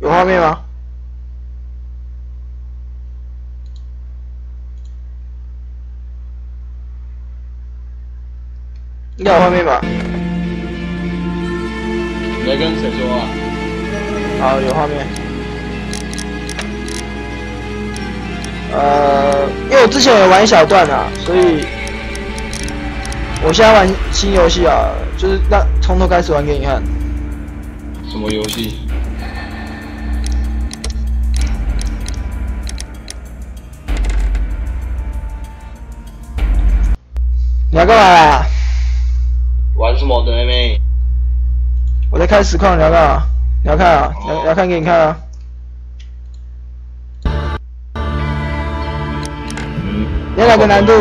有画面吗？应该有画面吧？你在跟谁说话？好，有画面。因为我之前有玩一小段啊，所以我现在玩新游戏啊，就是从头开始玩给你看。什么游戏？你要干嘛啦？玩什么的妹妹？我在开实况，你要干嘛？你要看啊？你要看给你看啊。你要哪个难度？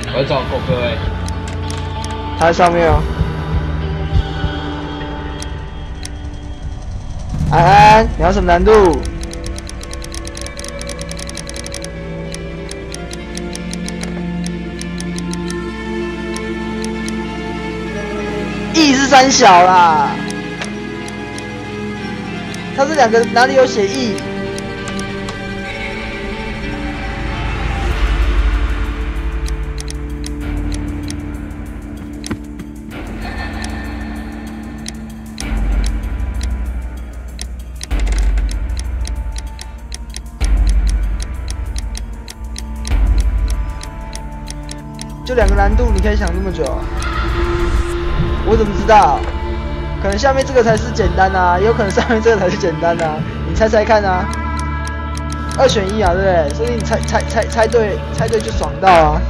我在找狗哥欸。他在上面哦。安安，你要什么难度？E 是三小啦，他这两个哪里有写 E？ 就两个难度，你可以想这么久？我怎么知道？可能下面这个才是简单啊，也有可能上面这个才是简单啊，你猜猜看啊，2选1啊，对不对？所以你猜对就爽到啊！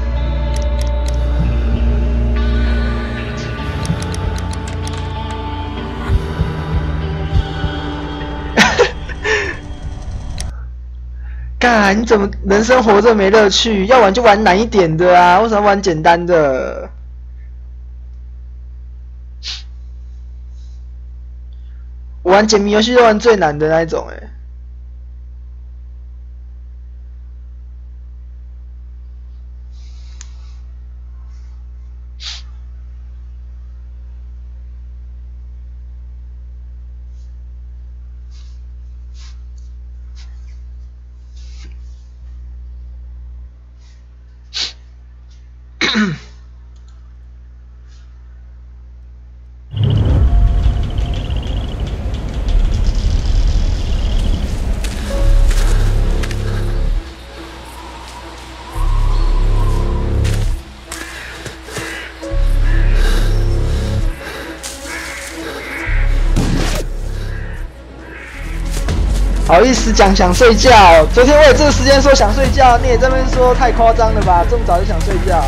干，你怎么人生活着没乐趣？要玩就玩难一点的啊，为什么玩简单的？我玩解谜游戏就玩最难的那一种欸。好意思讲想睡觉，昨天我也这个时间说想睡觉，你也在那边说太夸张了吧？这么早就想睡觉。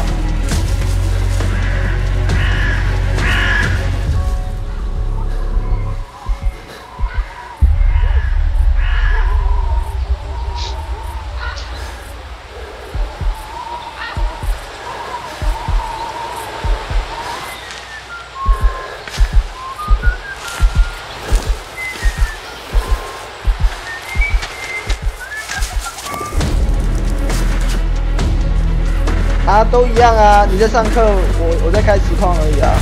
啊，都一样啊！你在上课，我在开实况而已啊。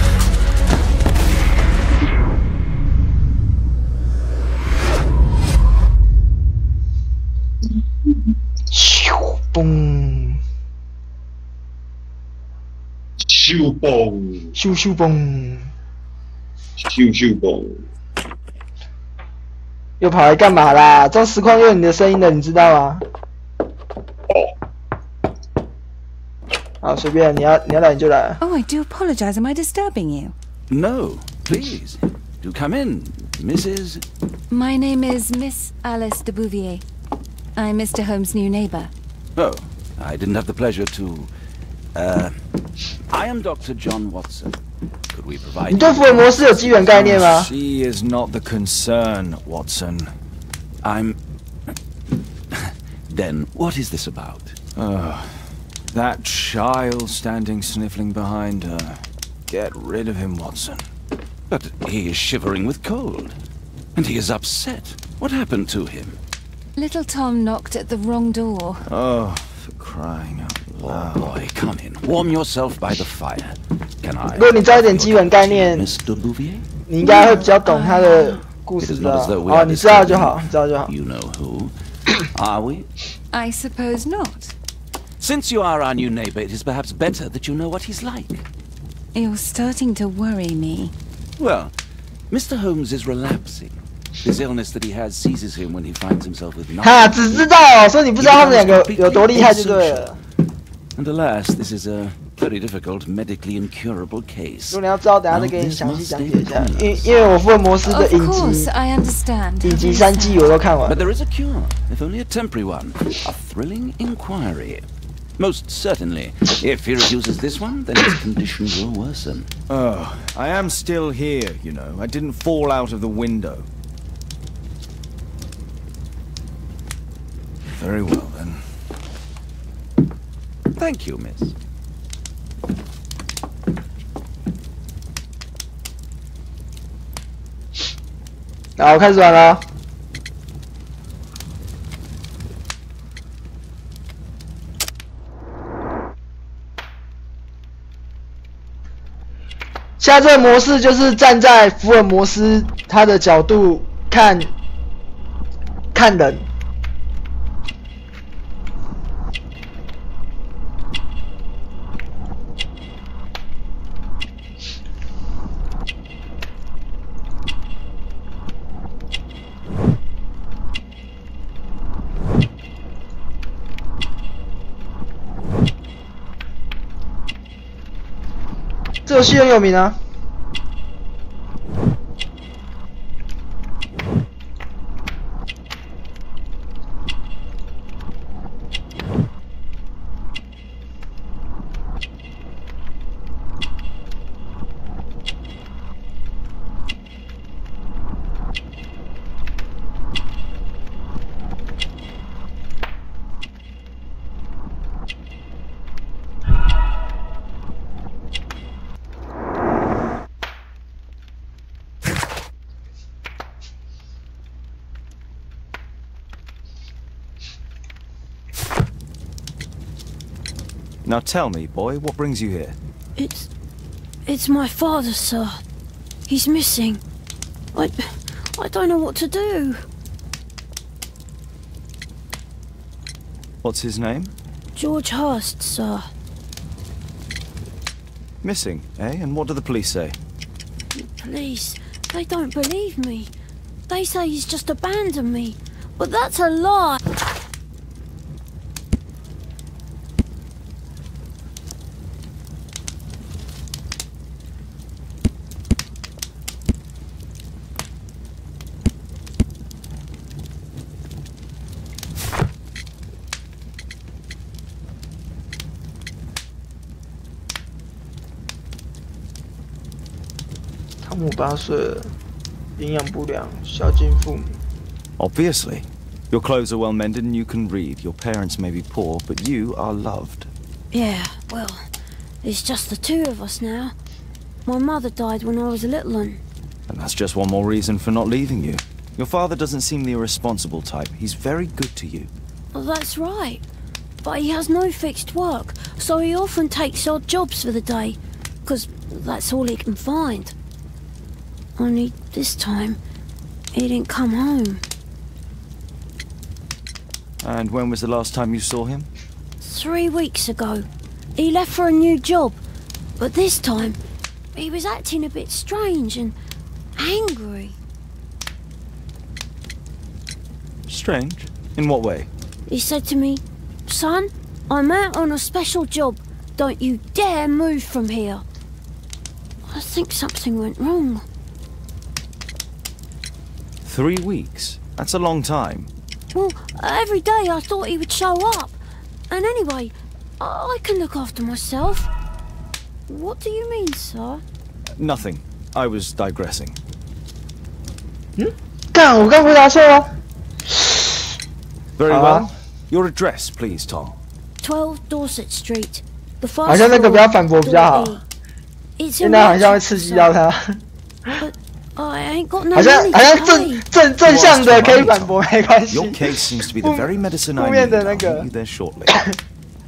咻嘣，咻嘣，咻咻嘣，咻咻嘣。又跑来干嘛啦？这实况用你的声音的，你知道吗？好，随便，你要来你就来。Oh, I do apologize. Am I disturbing you? No, please. Do come in, Mrs. My name is Miss Alice de Bouvier. I'm Mr. Holmes' new neighbor. Oh, I didn't have the pleasure to... I am Dr. John Watson. Could we provide... 你对福尔摩斯有基本概念吗？ She is not the concern, Watson. I'm... Then, what is this about? That child standing sniffling behind her. Get rid of him, Watson. But he is shivering with cold. And he is upset. What happened to him? Little Tom knocked at the wrong door. Oh, for crying out Oh boy, come in. Warm yourself by the fire. Can I? 如果你知道一点基本概念， Mr. Bouvier? 你应该会比较懂他的故事的。哦，你知道就好，你知道就好。You know who? Are we? I suppose not. Since you are our new neighbor, it is perhaps better that you know what he's like. You're starting to worry me. Well, Mr. Holmes is relapsing. This illness that he has seizes him when he finds himself with nothing. 哈，只知道，所以你不知道他们两个有多厉害就对了。And alas, this is a very difficult, medically incurable case. 如果你要知道，等下再给你详细讲解一下。因为我福尔摩斯的 Of 影 course, 集 I understand. 影集3季我都看完 But。there is a cure, if only a temporary one. A thrilling inquiry. Most certainly. If he refuses this one, then his condition will worsen. Oh, I am still here, you know. I didn't fall out of the window. Very well, then. Thank you, miss. 好，开始玩了。现在这个模式就是站在福尔摩斯他的角度看人。这游戏很有名啊。Now tell me, boy, what brings you here? It's my father, sir. He's missing. I don't know what to do. What's his name? George Hurst, sir. Missing, eh? And what do the police say? The police, they don't believe me. They say he's just abandoned me. But that's a lie.汤姆8岁了，营养不良，孝敬父母。 Obviously. Your clothes are well mended and you can read. Your parents may be poor, but you are loved. Yeah, well, it's just the two of us now. My mother died when I was a little one. And that's just one more reason for not leaving you. Your father doesn't seem the irresponsible type. He's very good to you. Well, that's right. But he has no fixed work, so he often takes odd jobs for the day, 'cause that's all he can find. Only this time, he didn't come home. And when was the last time you saw him? 3 weeks ago. He left for a new job, but this time, he was acting a bit strange and angry. Strange? In what way? He said to me, "Son, I'm out on a special job. Don't you dare move from here." I think something went wrong. 3 weeks? That's a long time. Well, every day I thought he would show up. And anyway, I can look after myself. What do you mean, sir? Nothing. I was digressing. 干，我刚回答错了。 Very Ah. well. Your address, please, Tom. 12 Dorset Street. The first 好像那个不要反驳比较好， floor, door E. It's 现在好像会刺激到他。 But I ain't got no 好像 money 好像 to pay. 正向的可以反驳，没关系。 Your case seems to be the very medicine I 负面 need. 的那 I'll 个 meet you there shortly.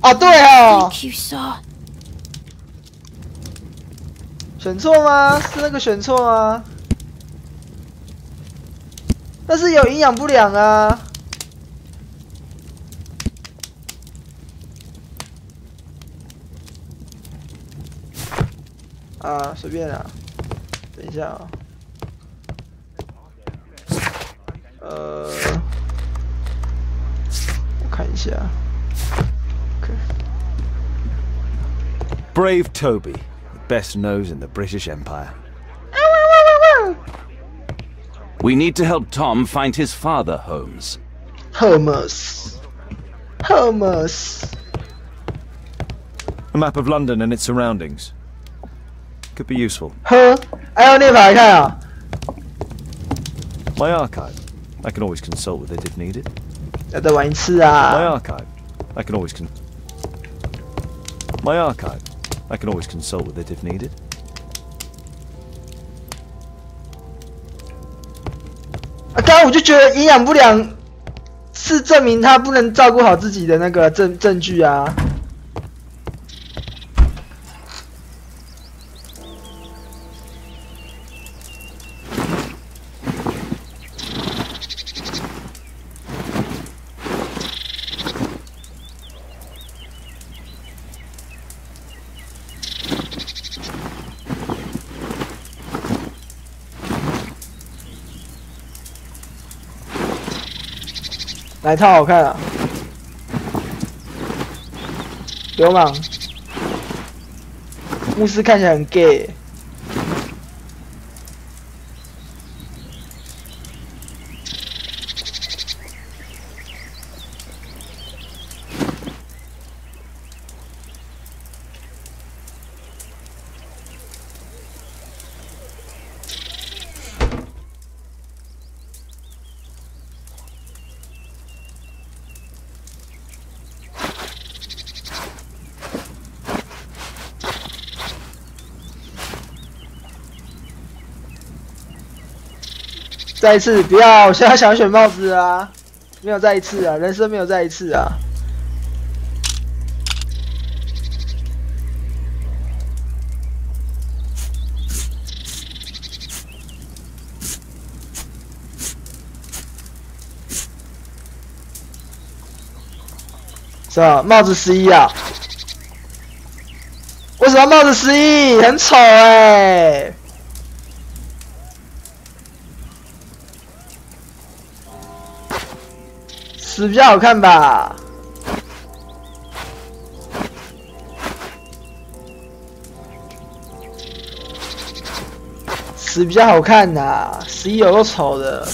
啊，对哦， Thank you, sir. 选错吗？是那个选错吗？但是有营养不良啊。啊，随便啦。等一下啊、我看一下。OK。 Brave Toby, the best nose in the British Empire. We need to help Tom find his father, Holmes. Holmes. A map of London and its surroundings. Could be useful. 呵，还要念法来看啊。 My archive. I can always consult with it if needed. 要再玩一次啊。 My archive. I can always My archive. I can always consult with it if needed. 啊，刚刚我就觉得营养不良是证明他不能照顾好自己的那个证据啊。哪一套好看啊？流氓，牧师看起来很 gay。再一次，不要！我现在想选帽子啊，没有再一次啊，人生没有再一次啊。是吧？帽子11啊？为什么帽子11？很丑哎、10比较好看吧？10比较好看呐、11有够丑的。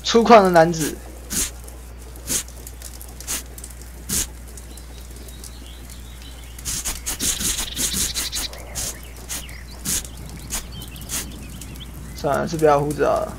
粗犷的男子，算了，是不要胡子好了。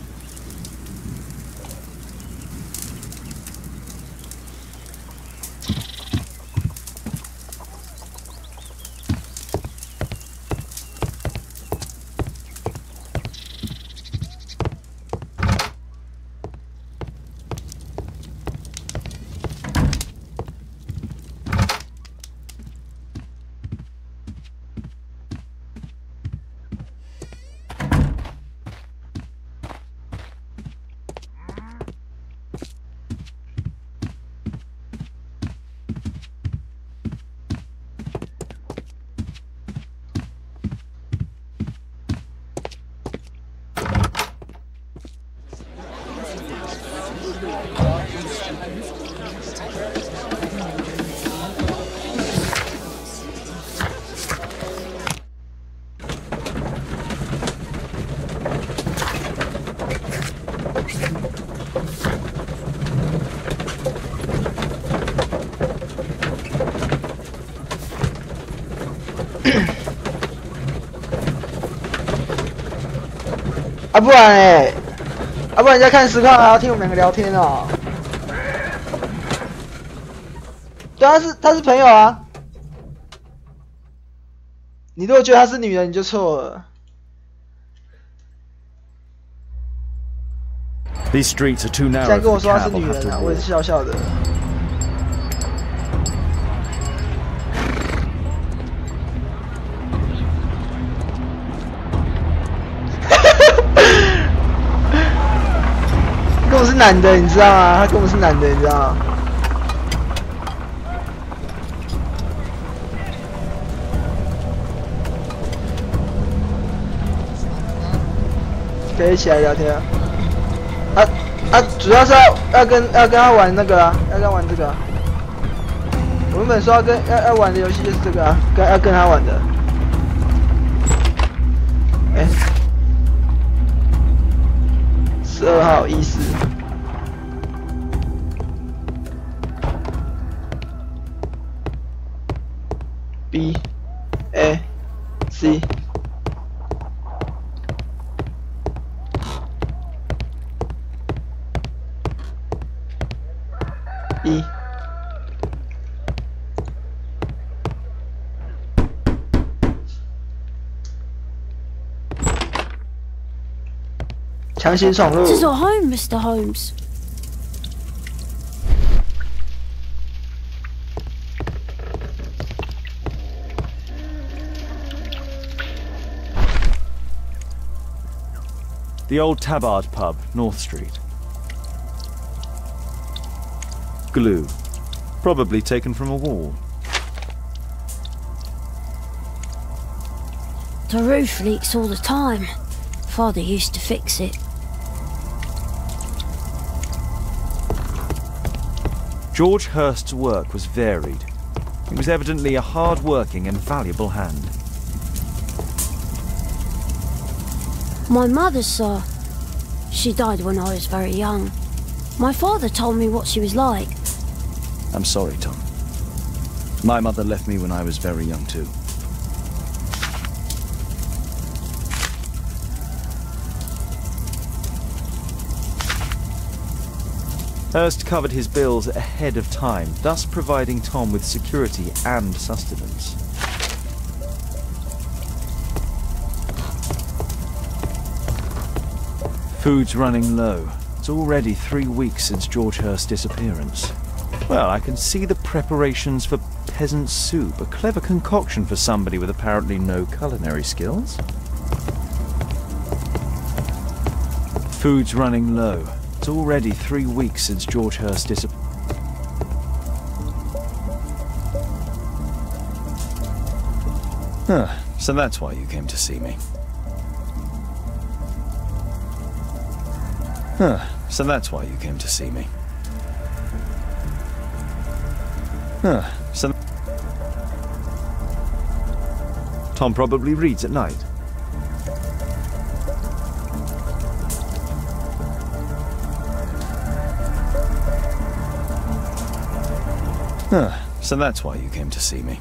啊，不然不然人家看实况还要听我们两个聊天哦。跟她是朋友啊。你如果觉得她是女人，你就错了。These streets are too 现 narrow 在跟我 for 说 the 她是 cab. 女 I'll have 人 to 啊，我也 walk. 是笑笑的。根本是男的，你知道吗？他根本是男的，你知道吗？可以一起来聊天啊！主要是要跟他玩那个啊，要跟他玩这个啊。我原本说要玩的游戏就是这个啊，要跟他玩的。哎，12号意思。B A C E强行闯入。 This is our home, Mr. Holmes. The old Tabard pub, North Street. Glue. Probably taken from a wall. The roof leaks all the time. Father used to fix it. George Hurst's work was varied. He was evidently a hard-working and valuable hand. My mother, sir. She died when I was very young. My father told me what she was like. I'm sorry, Tom. My mother left me when I was very young too. Hurst covered his bills ahead of time, thus providing Tom with security and sustenance. Food's running low. It's already 3 weeks since George Hurst's disappearance. Well, I can see the preparations for peasant soup, a clever concoction for somebody with apparently no culinary skills. Food's running low. It's already 3 weeks since George Hurst's disappearance. Huh, so that's why you came to see me. Huh, so that's why you came to see me. Huh, so... Tom probably reads at night. Huh, so that's why you came to see me.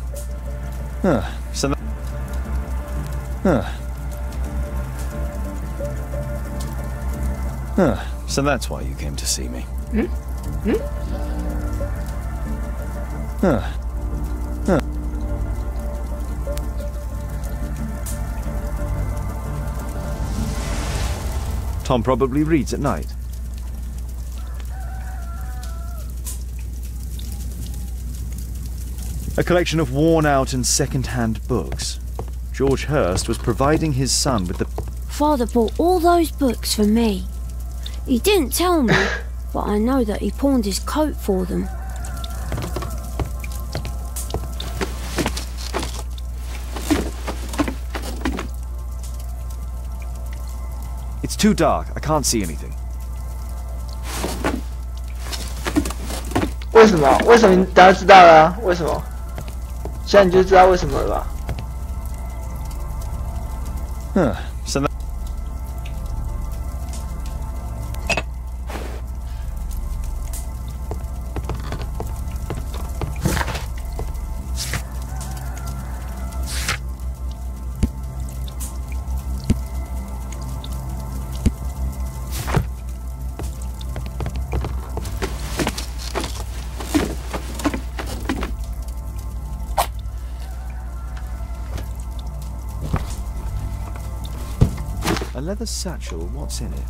Huh, so that... Huh. Huh, so that's why you came to see me. Huh. Huh. Tom probably reads at night. A collection of worn-out and second-hand books. George Hurst was providing his son with the... Father bought all those books for me. He didn't tell me, but I know that he pawned his coat for them. It's too dark. I can't see anything. 为什么？为什么？你大家知道了啊？为什么？现在你就知道为什么了吧？ Huh. So that... A leather satchel, what's in it?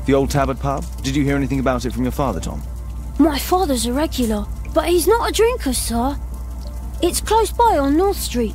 The old Tabard pub? Did you hear anything about it from your father, Tom? My father's a regular, but he's not a drinker, sir. It's close by on North Street.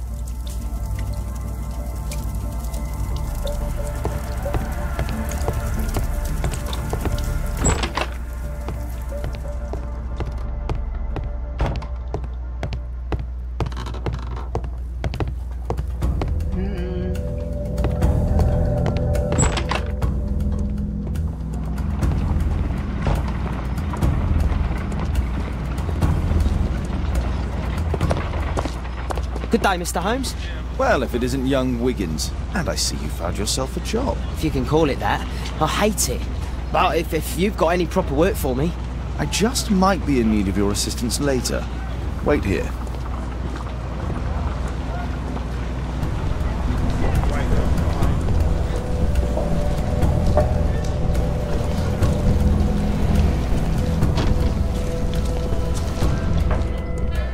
Good day, Mr. Holmes. Well, if it isn't young Wiggins. And I see you found yourself a job. If you can call it that. I hate it. But if you've got any proper work for me... I just might be in need of your assistance later. Wait here.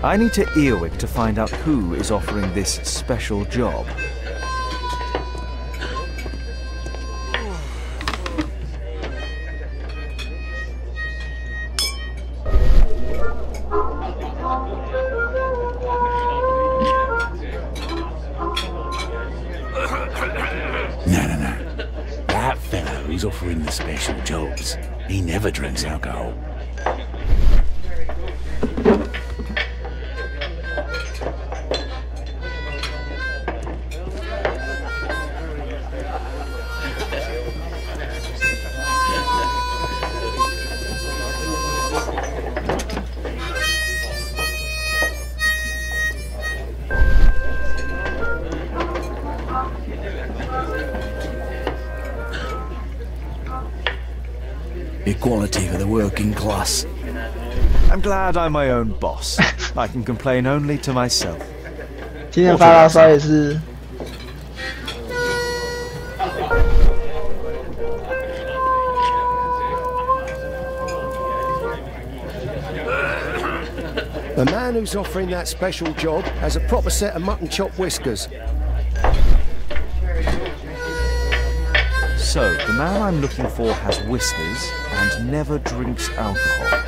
I need to Earwig to find out who is offering this special job. No. That fellow who's offering the special jobs, he never drinks alcohol. Equality for the working class. I'm glad I'm my own boss. I can complain only to myself. 今天发牢骚也是。The man who's offering that special job has a proper set of mutton chop whiskers. So, the man I'm looking for has whiskers and never drinks alcohol.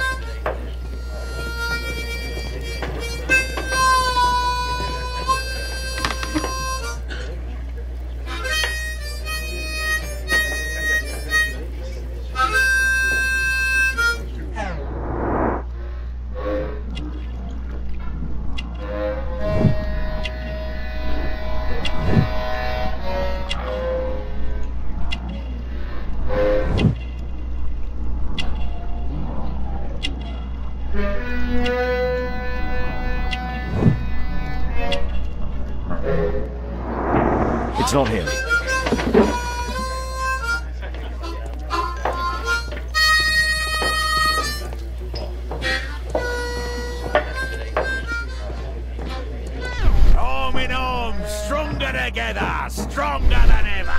It's not him. Arm in arm, stronger together, stronger than ever.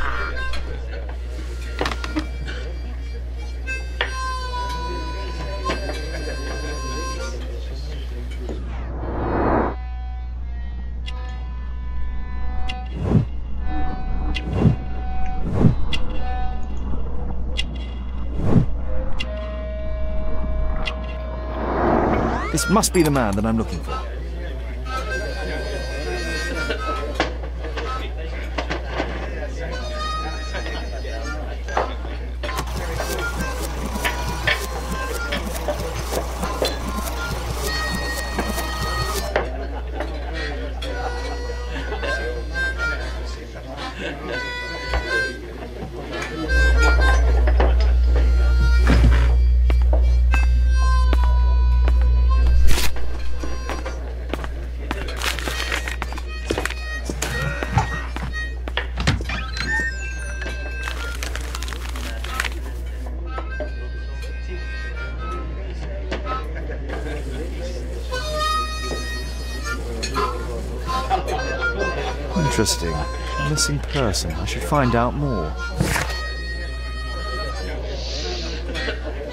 This must be the man that I'm looking for. Interesting. A missing person. I should find out more.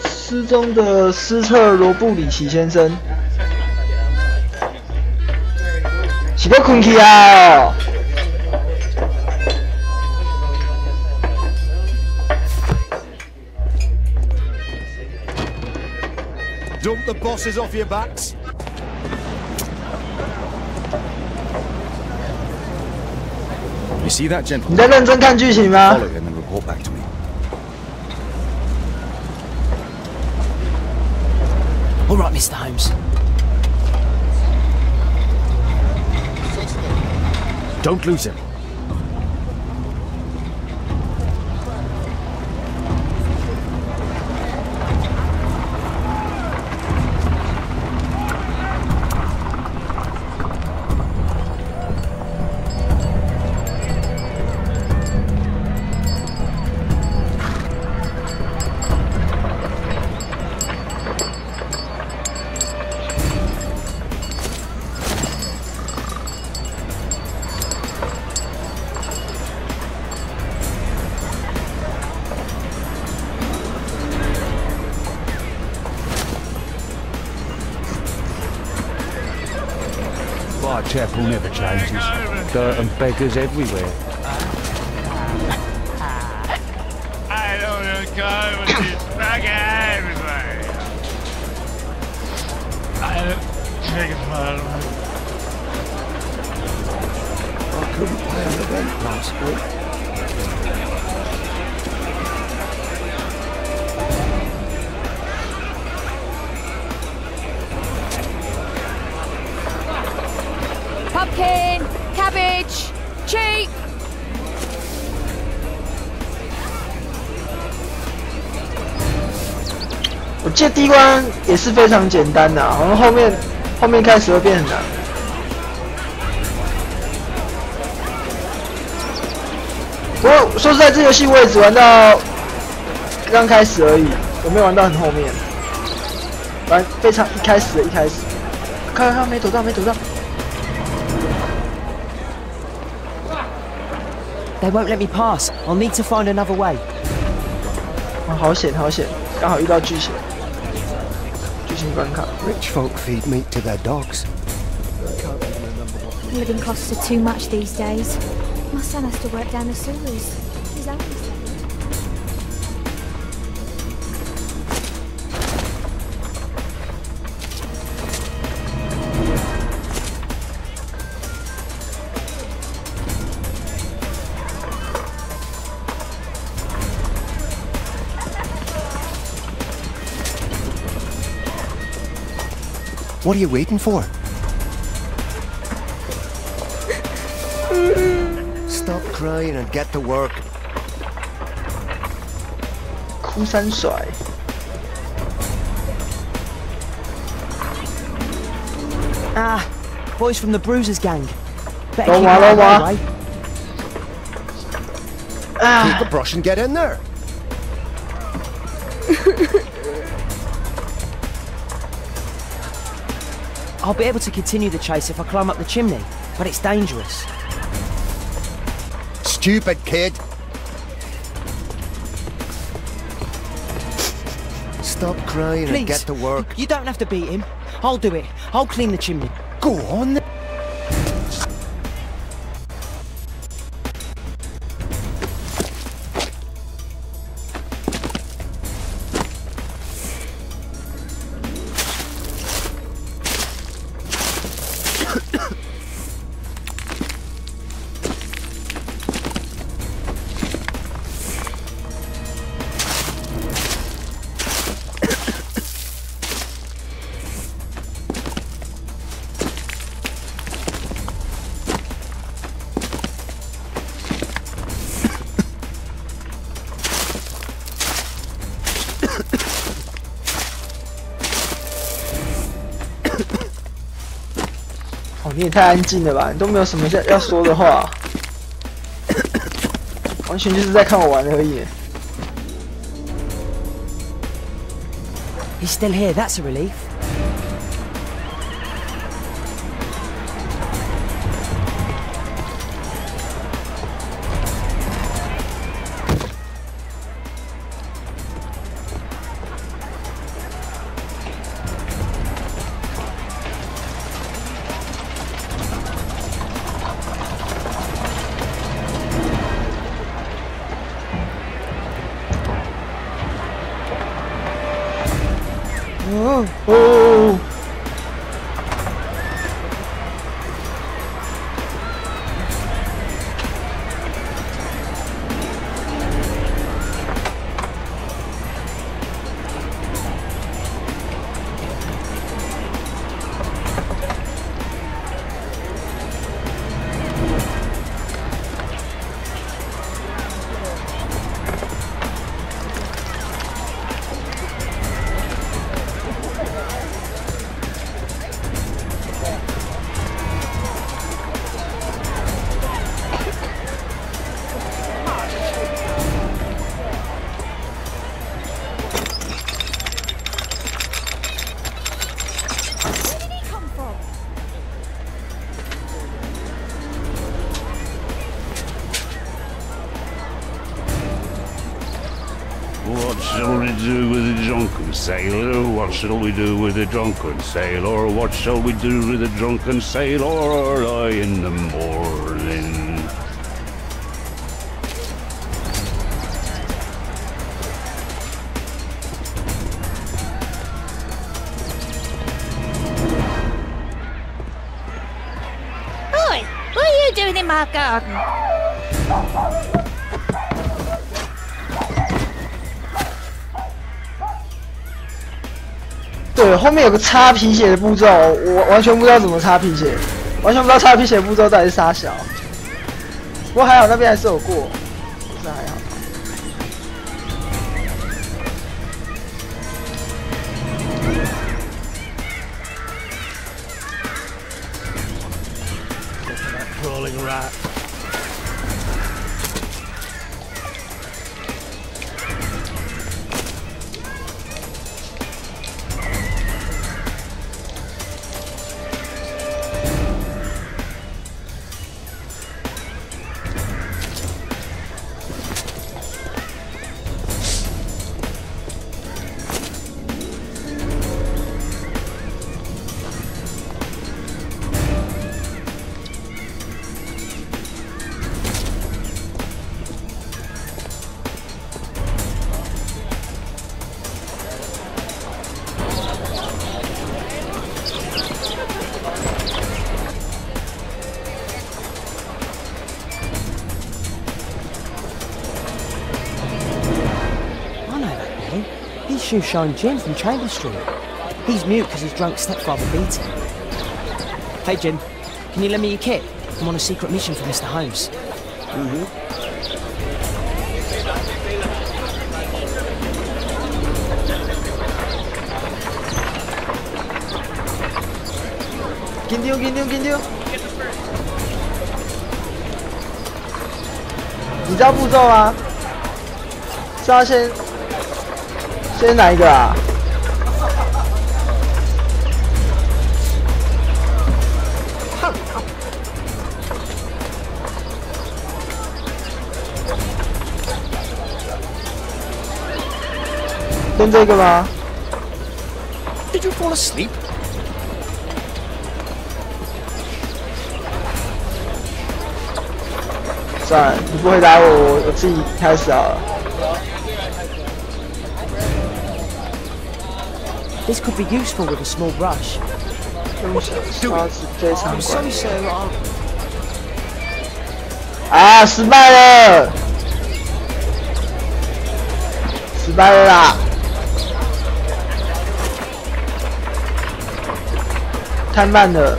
失踪的斯特罗布里奇先生，是要困去啊！ Dump the bosses off your backs. You see that 你 gentleman? 在认真看剧情吗？ Follow him and report back to me. All right, Mr. Holmes. Don't lose him. Chapel never changes. Dirt and beggars everywhere. I don't know go with this bag everywhere. I don't take it far. I couldn't pay an event last week. Pumpkin, cabbage, cheap. 我记得第一关也是非常简单的、好像后面开始会变很难。不过说实在，这游戏我也只玩到刚开始而已，我没有玩到很后面，玩非常一开始。看，没躲到。 They won't let me pass. I'll need to find another way. 啊，好险，刚好遇到剧情关卡。 Rich folk feed meat to their dogs. Living costs are too much these days. My son has to work down the sewers. He's only 7. What are you waiting for? Stop crying and get to work. 哭三甩。 Ah, boys from the Bruisers gang. Better Don't keep worry, an eye don't on worry. the way. Take a brush and get in there. I'll be able to continue the chase if I climb up the chimney, but it's dangerous. Stupid kid. Stop crying Please, and get to work. You don't have to beat him. I'll do it. I'll clean the chimney. Go on.哦，你也太安静了吧！你都没有什么要说的话，完全就是在看我玩而已。 He's still here. That's a relief. 哦！What shall we do with a drunken sailor? What shall we do with a drunken sailor? What shall we do with a drunken sailor early in the morning? Oi! What are you doing in my garden? 对，后面有个擦皮鞋的步骤，我完全不知道怎么擦皮鞋，完全不知道擦皮鞋的步骤到底是啥小。不过还好那边还是有过，这还好。Crawling rat. He's Shoeshine Jim from Chamber Street. He's mute because his drunk stepfather beat him. Hey Jim, can you lend me your kit? I'm on a secret mission for Mr. Holmes.紧张紧张紧张！你知道步骤吗？是要先哪一个啊？跟这个吗 Did you fall asleep? 算了，你不回答我，我自己开始好了。 This could be useful with a small brush. 刷子非常 I'm so 关键。 sorry. 啊，失败了！失败了啦！太慢了。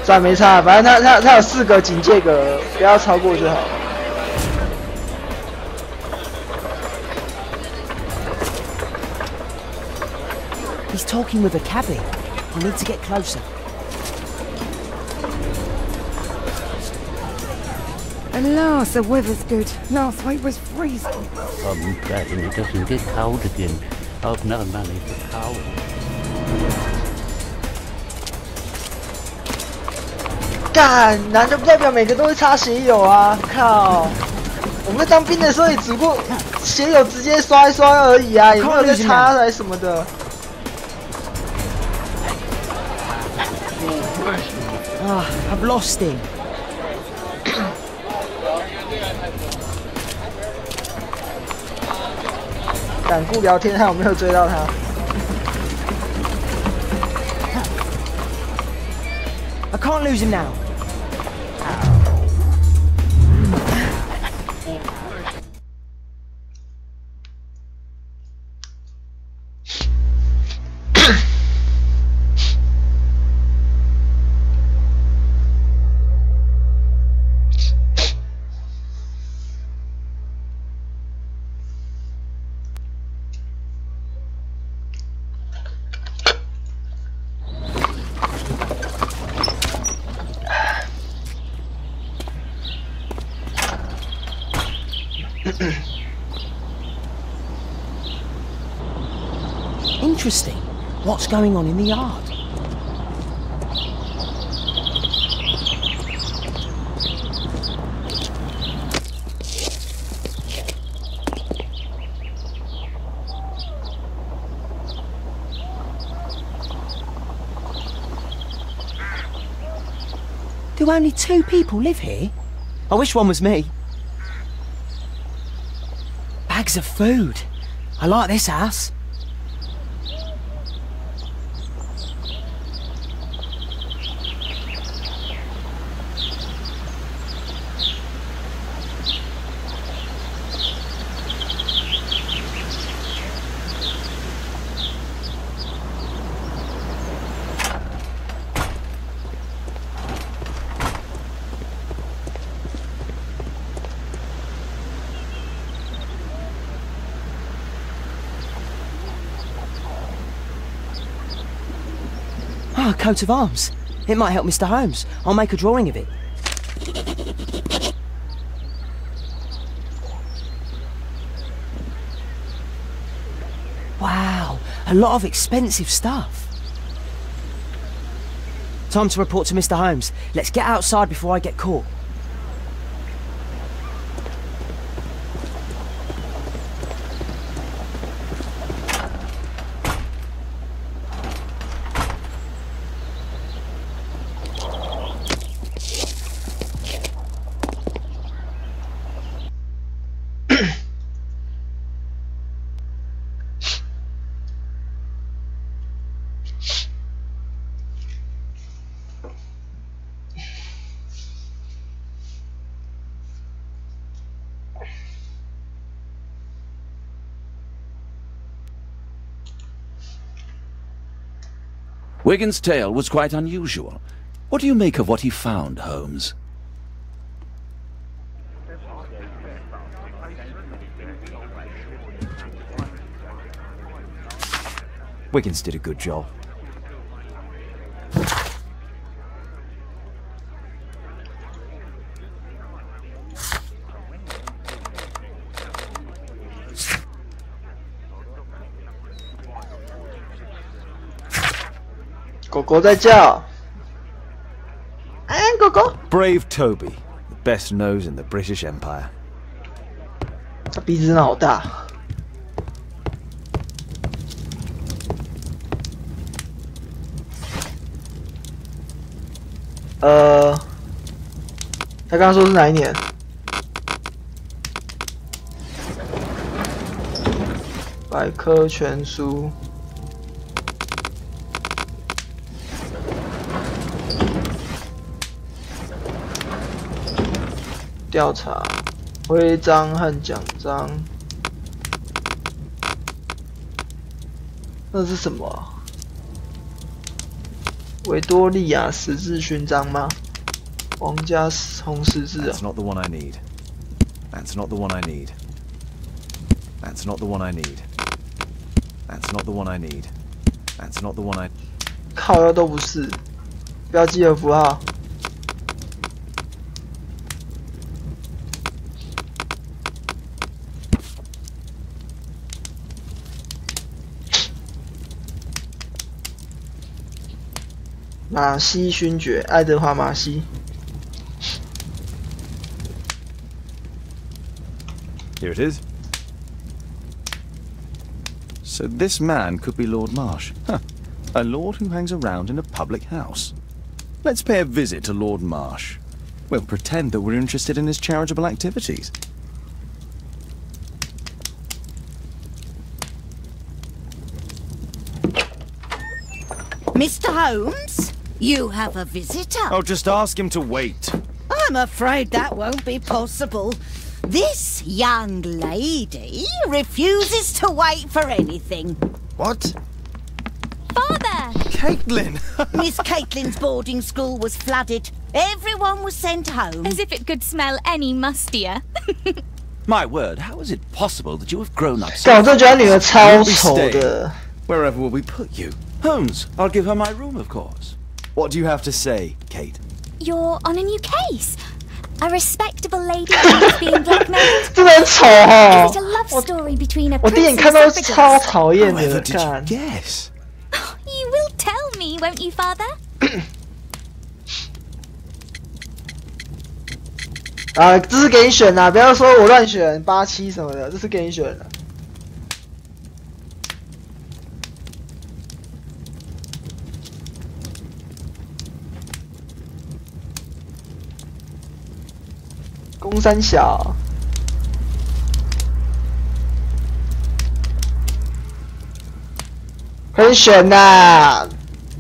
算了没差，反正它有4个警戒格，不要超过就好。 He's talking with a cabbie. I need to get closer. At last, the weather's good. Last week was freezing. I'm glad it doesn't get cold again. I've no money for coal. 干，难道不代表每个都会擦血友啊？靠！我们当兵的时候也只不过血友直接刷一刷而已啊，也没有在擦来什么的。 Ah, I've lost him. 胆顾聊天，害我没有追到他。I can't lose him now. Interesting. What's going on in the yard? Do only 2 people live here? I wish one was me. Bags of food. I like this house. Ah, a coat of arms. It might help Mr. Holmes. I'll make a drawing of it. Wow, a lot of expensive stuff. Time to report to Mr. Holmes. Let's get outside before I get caught. Wigan's tale was quite unusual. What do you make of what he found, Holmes? Wiggins did a good job. Brave Toby, the best nose in the British Empire. 他鼻子真的好大。他刚刚说是哪一年？百科全书。调查徽章和奖章，那是什么啊？维多利亚十字勋章吗？皇家红十字啊 That's not the one I need. That's not the one I need. That's not the one I need. That's not the one I need. That's not the one I. 靠腰都不是，标记和符号。马西勋爵，爱德华·马西。Here it is. So this man could be Lord Marsh. Huh. A lord who hangs around in a public house. Let's pay a visit to Lord Marsh. We'll pretend that we're interested in his charitable activities. Mr. Holmes, you have a visitor. Oh, just ask him to wait. I'm afraid that won't be possible. This young lady refuses to wait for anything. What? Father! Caitlin! Miss Caitlin's boarding school was flooded. Everyone was sent home. As if it could smell any mustier. My word, how is it possible that you have grown up 但 so 我真的觉得她女儿超丑的。 Wherever will we put you? Holmes, I'll give her my room, of course. What do you have to say, Kate? You're on a new case. A respectable lady is being blackmailed. 真的很丑哦 Is it a love story between a 我第一眼 prince 看 and 到 suffragist? 超讨厌 However 的， did you 看。 guess? You will tell me, won't you, Father? 啊，这是给你选的，不要说我乱选87什么的，这是给你选的。公三小，快点选呐！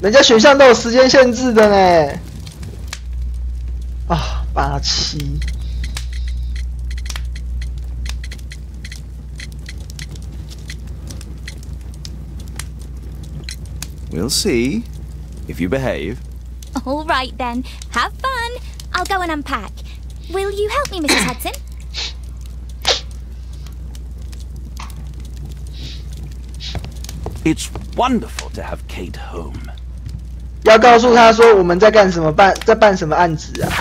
人家选项都有时间限制的呢。啊，87。 We'll see. If you behave. All right then. Have fun. I'll go and unpack. Will you help me, Mrs. Hudson? It's wonderful to have Kate home. 要告诉他说我们在干什么，在办什么案子啊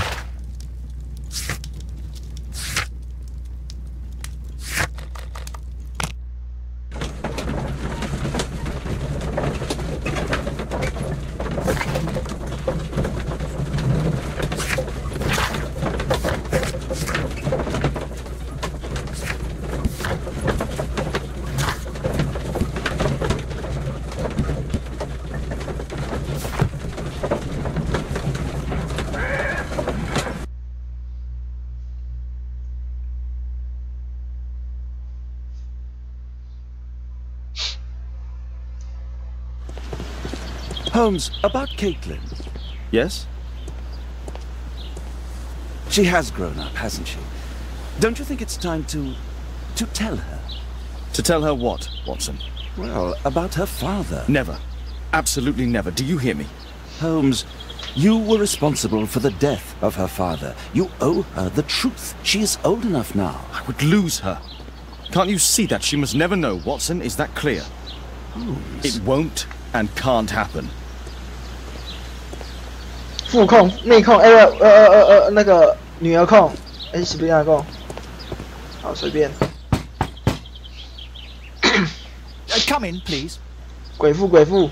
？Holmes, about Caitlin. Yes? She has grown up, hasn't she? Don't you think it's time to tell her? To tell her what, Watson? Well, about her father. Never. Absolutely never. Do you hear me? Holmes, you were responsible for the death of her father. You owe her the truth. She is old enough now. I would lose her. Can't you see that? She must never know, Watson. Is that clear? Holmes. It won't and can't happen. 副控、内控，那个女儿控，是不是女儿控？好，随便。Come in, please. 鬼父，鬼父。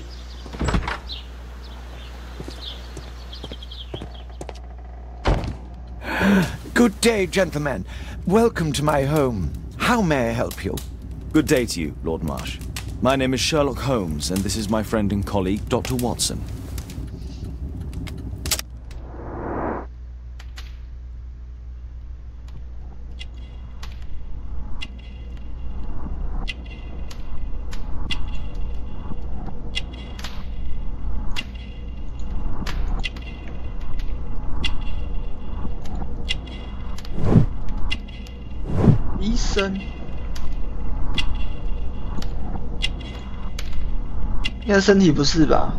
Good day, gentlemen. Welcome to my home. How may I help you? Good day to you, Lord Marsh. My name is Sherlock Holmes, and this is my friend and colleague, Dr. Watson. Watson， 应该身体不是吧？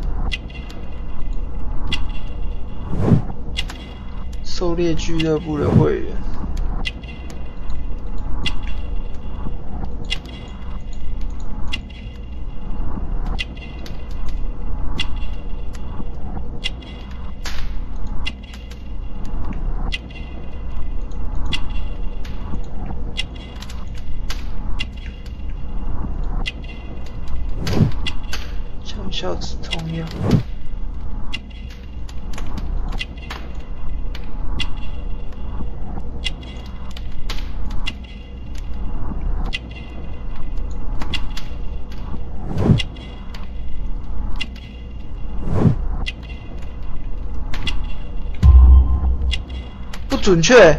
狩猎俱乐部的会员。 小止痛药。不准确。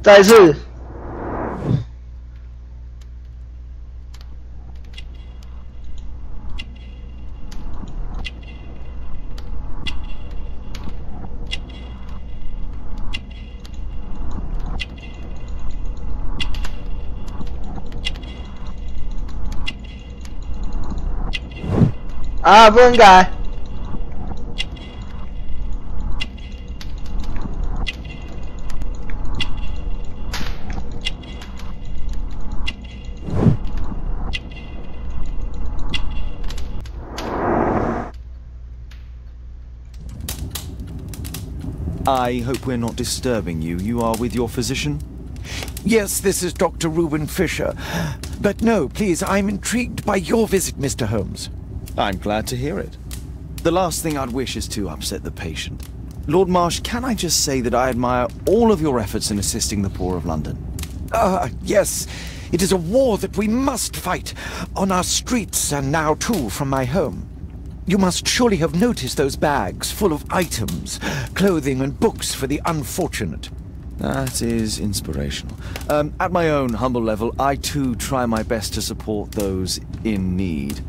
再一次。啊，不能改。I hope we're not disturbing you. You are with your physician? Yes, this is Dr. Reuben Fisher. But no, please, I'm intrigued by your visit, Mr. Holmes. I'm glad to hear it. The last thing I'd wish is to upset the patient. Lord Marsh, can I just say that I admire all of your efforts in assisting the poor of London? Yes. It is a war that we must fight, on our streets and now too from my home. You must surely have noticed those bags full of items, clothing and books for the unfortunate. That is inspirational. At my own humble level, I too try my best to support those in need.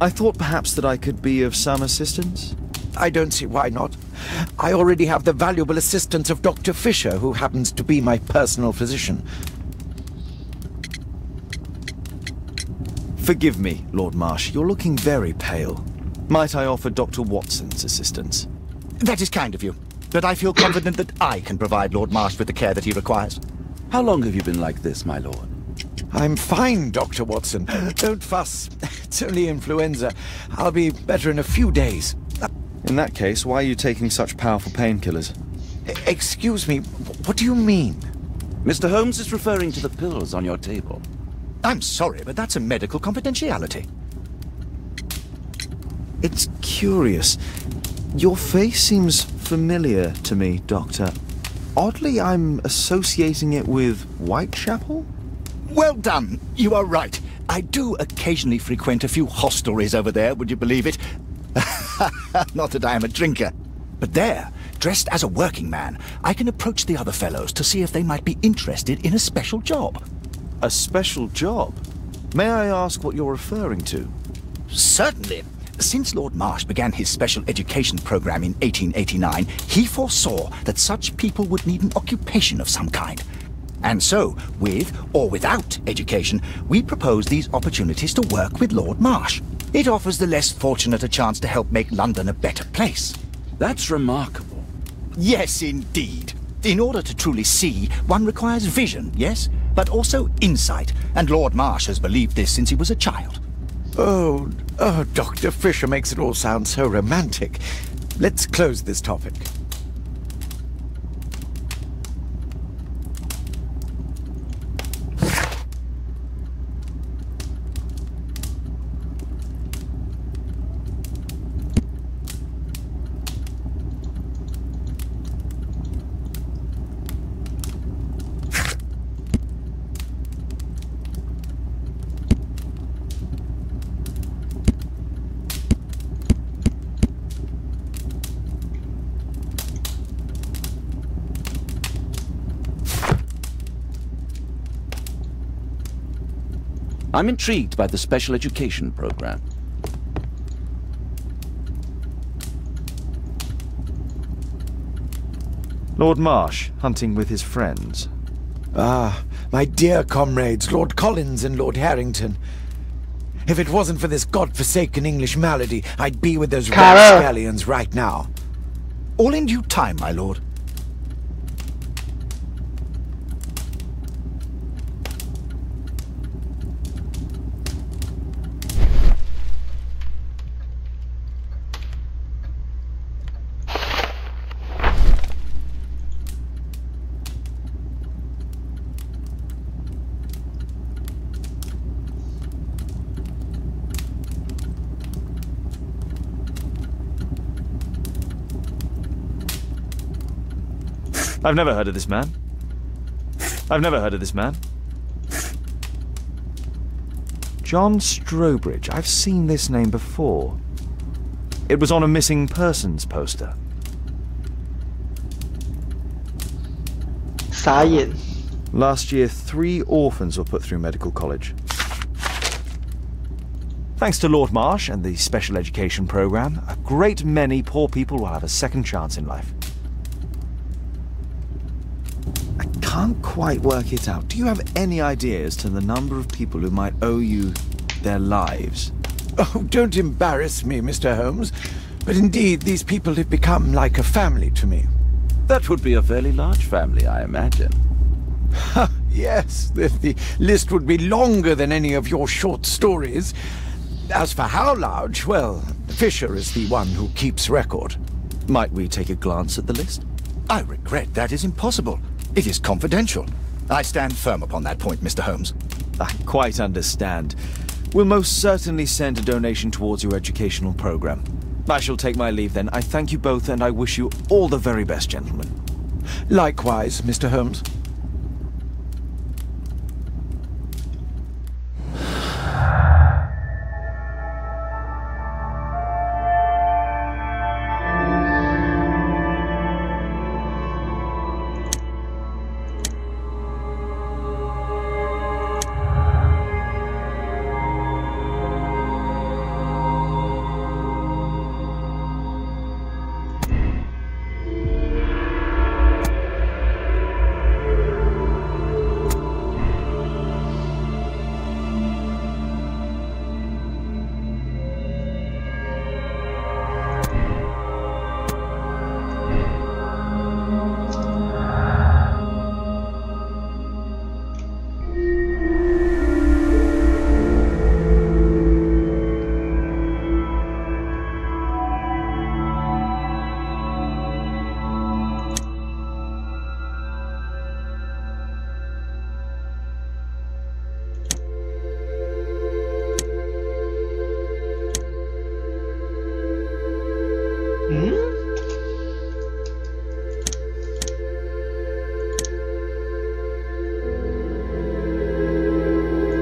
I thought perhaps that I could be of some assistance? I don't see why not. I already have the valuable assistance of Dr. Fisher, who happens to be my personal physician. Forgive me, Lord Marsh, you're looking very pale. Might I offer Dr. Watson's assistance? That is kind of you, but I feel confident that I can provide Lord Marsh with the care that he requires. How long have you been like this, my lord? I'm fine, Dr. Watson. Don't fuss. It's only influenza. I'll be better in a few days. In that case, why are you taking such powerful painkillers? Excuse me, what do you mean? Mr. Holmes is referring to the pills on your table. I'm sorry, but that's a medical confidentiality. It's curious. Your face seems familiar to me, Doctor. Oddly, I'm associating it with Whitechapel? Well done. You are right. I do occasionally frequent a few hostelries over there, would you believe it? Not that I am a drinker. But there, dressed as a working man, I can approach the other fellows to see if they might be interested in a special job. A special job? May I ask what you're referring to? Certainly. Since Lord Marsh began his special education program in 1889, he foresaw that such people would need an occupation of some kind. And so, with or without education, we propose these opportunities to work with Lord Marsh. It offers the less fortunate a chance to help make London a better place. That's remarkable. Yes, indeed. In order to truly see, one requires vision, yes, but also insight, and Lord Marsh has believed this since he was a child. Oh, Dr. Fisher makes it all sound so romantic. Let's close this topic. I'm intrigued by the special education program. Lord Marsh, hunting with his friends. Ah, my dear comrades, Lord Collins and Lord Harrington. If it wasn't for this godforsaken English malady, I'd be with those rapscallions right now. All in due time, my lord. I've never heard of this man. I've never heard of this man. John Strobridge. I've seen this name before. It was on a missing persons poster. 傻眼。Last year, 3 orphans were put through medical college. Thanks to Lord Marsh and the special education program, a great many poor people will have a second chance in life. I can't quite work it out. Do you have any idea as to the number of people who might owe you their lives? Oh, don't embarrass me, Mr. Holmes. But indeed, these people have become like a family to me. That would be a fairly large family, I imagine. Yes, the list would be longer than any of your short stories. As for how large, well, Fisher is the one who keeps record. Might we take a glance at the list? I regret that is impossible. It is confidential. I stand firm upon that point, Mr. Holmes. I quite understand. We'll most certainly send a donation towards your educational program. I shall take my leave then. I thank you both and I wish you all the very best, gentlemen. Likewise, Mr. Holmes.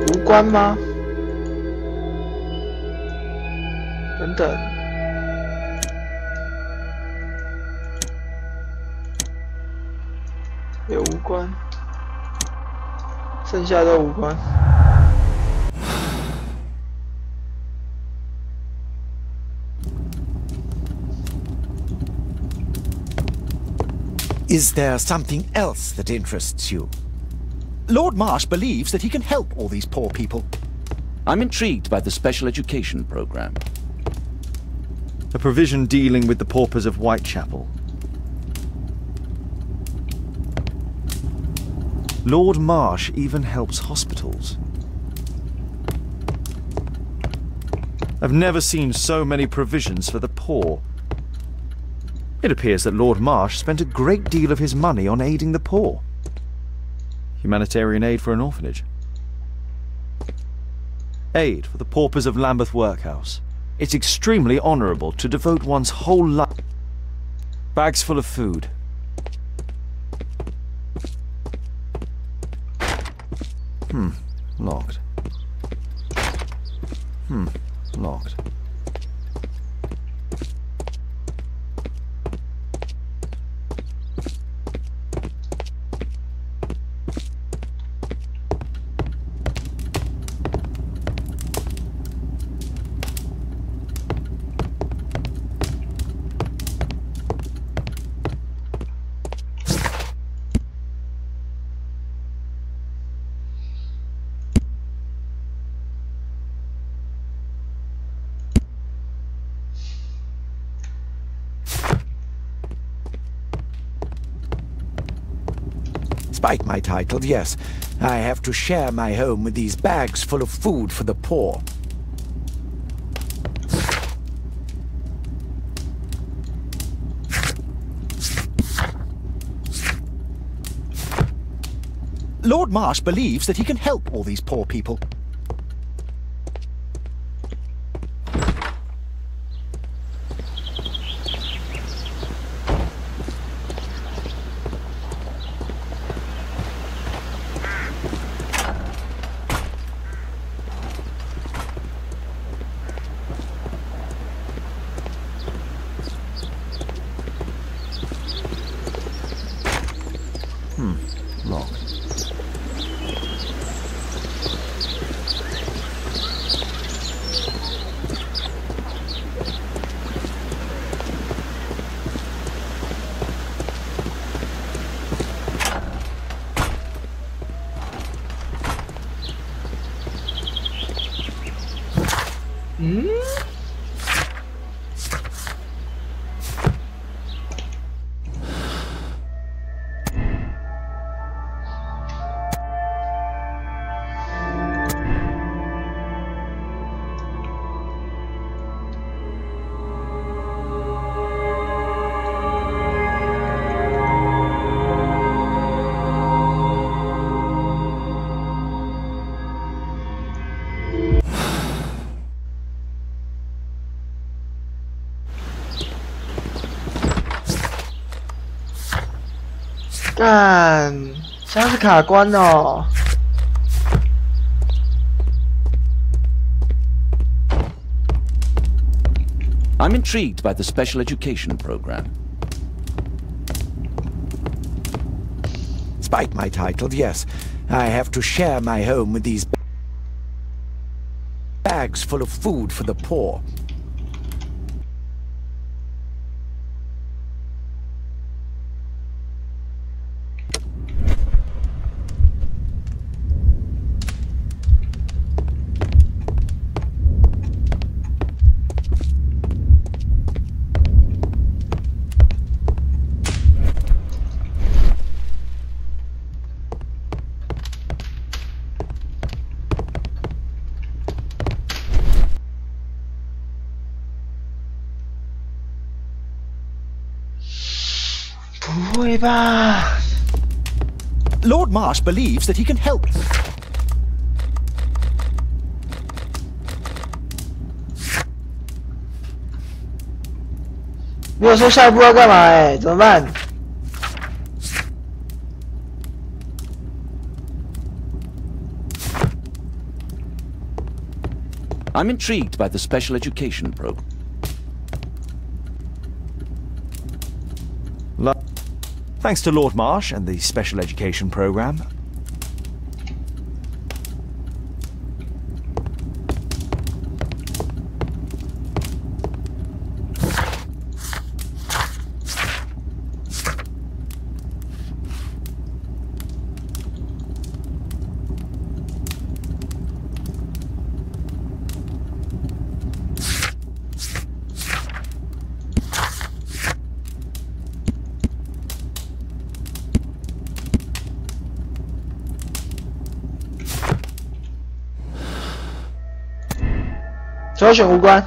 无关吗？等等，也无关，剩下都无关。 Is there something else that interests you? Lord Marsh believes that he can help all these poor people. I'm intrigued by the special education program. A provision dealing with the paupers of Whitechapel. Lord Marsh even helps hospitals. I've never seen so many provisions for the poor. It appears that Lord Marsh spent a great deal of his money on aiding the poor. Humanitarian aid for an orphanage. Aid for the paupers of Lambeth Workhouse. It's extremely honourable to devote one's whole life. Bags full of food. Locked. Locked. Despite my title, yes, I have to share my home with these bags full of food for the poor. Lord Marsh believes that he can help all these poor people. Locked. 嗯。干，像是卡关哦。I'm intrigued by the special education program. Despite my title, yes, I have to share my home with these bags full of food for the poor. Lord Marsh believes that he can help. 没有说下一步要干嘛怎么办？ I'm intrigued by the special education program. Thanks to Lord Marsh and the special education program.首选无关。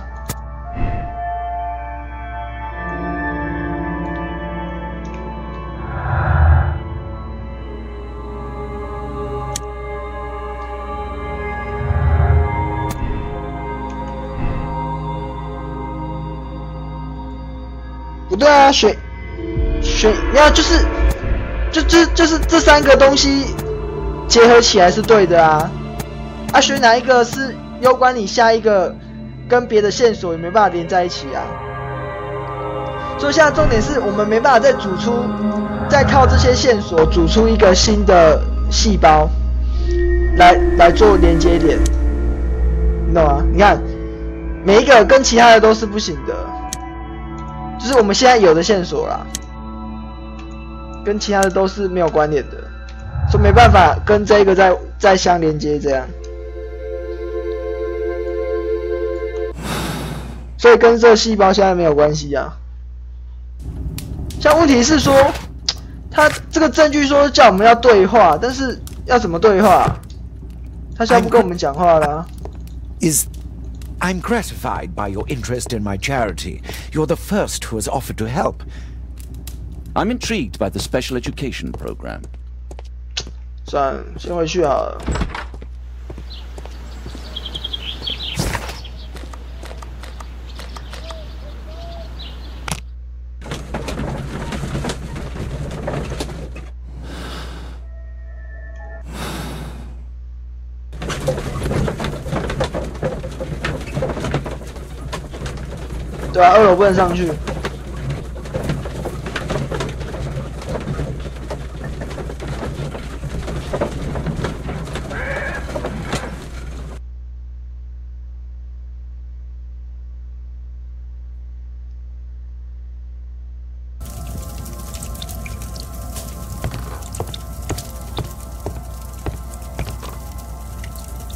不对啊，选，要就是这三个东西结合起来是对的啊。啊，选哪一个是攸关你下一个？ 跟别的线索也没办法连在一起啊，所以现在重点是我们没办法再靠这些线索组出一个新的细胞，来做连接点，你懂吗？你看，每一个跟其他的都是不行的，就是我们现在有的线索啦，跟其他的都是没有关联的，所以没办法跟这个再相连接这样。 所以跟这个细胞现在没有关系啊。像问题是说，他这个证据说叫我们要对话，但是要怎么对话？他现在不跟我们讲话啦。I'm gratified by your interest in my charity. You're the first who has offered to help. I'm intrigued by the special education program. 算了，先回去好了。 对啊，2楼不能上去。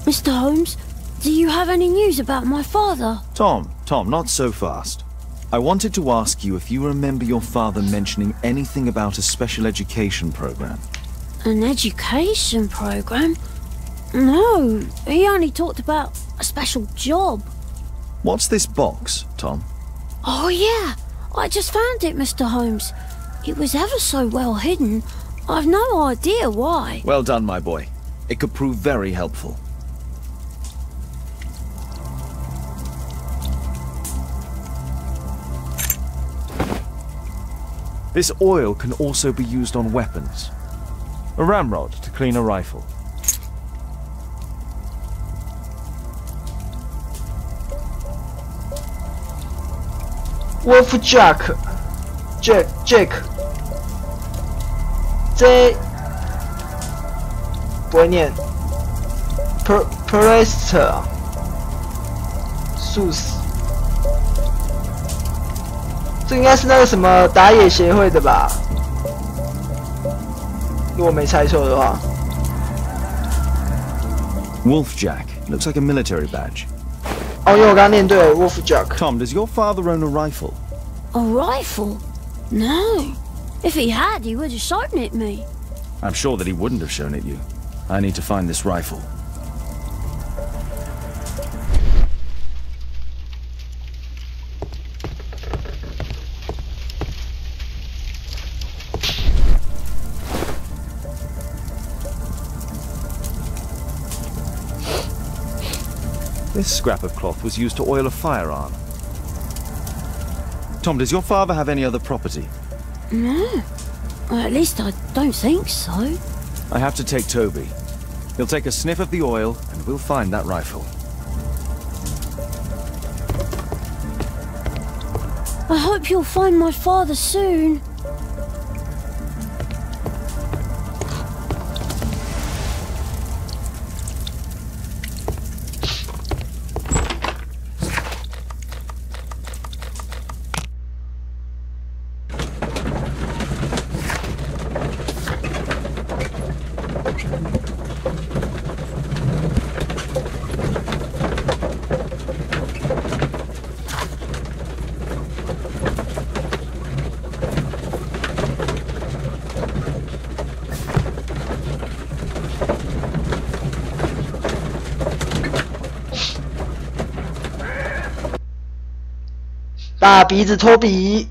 Mr. Holmes, Do you have any news about my father? Tom, not so fast. I wanted to ask you if you remember your father mentioning anything about a special education program. An education program? No, he only talked about a special job. What's this box, Tom? Oh yeah, I just found it, Mr. Holmes. It was ever so well hidden. I've no idea why. Well done, my boy. It could prove very helpful. This oil can also be used on weapons. A ramrod to clean a rifle. Wolf Jack. J 不会念 Prester 素死，这应该是那个什么打野协会的吧？如果没猜错的话。Wolfjack looks like a military badge. 哦，因为我刚刚念对 Wolf Jack。Tom, does your father own a rifle? A rifle? No. If he had, he would have shown it me. I'm sure that he wouldn't have shown it you. I need to find this rifle. This scrap of cloth was used to oil a firearm. Tom, does your father have any other property? No. Well, at least I don't think so. I have to take Toby. He'll take a sniff of the oil, and we'll find that rifle. I hope you'll find my father soon.大鼻子托比。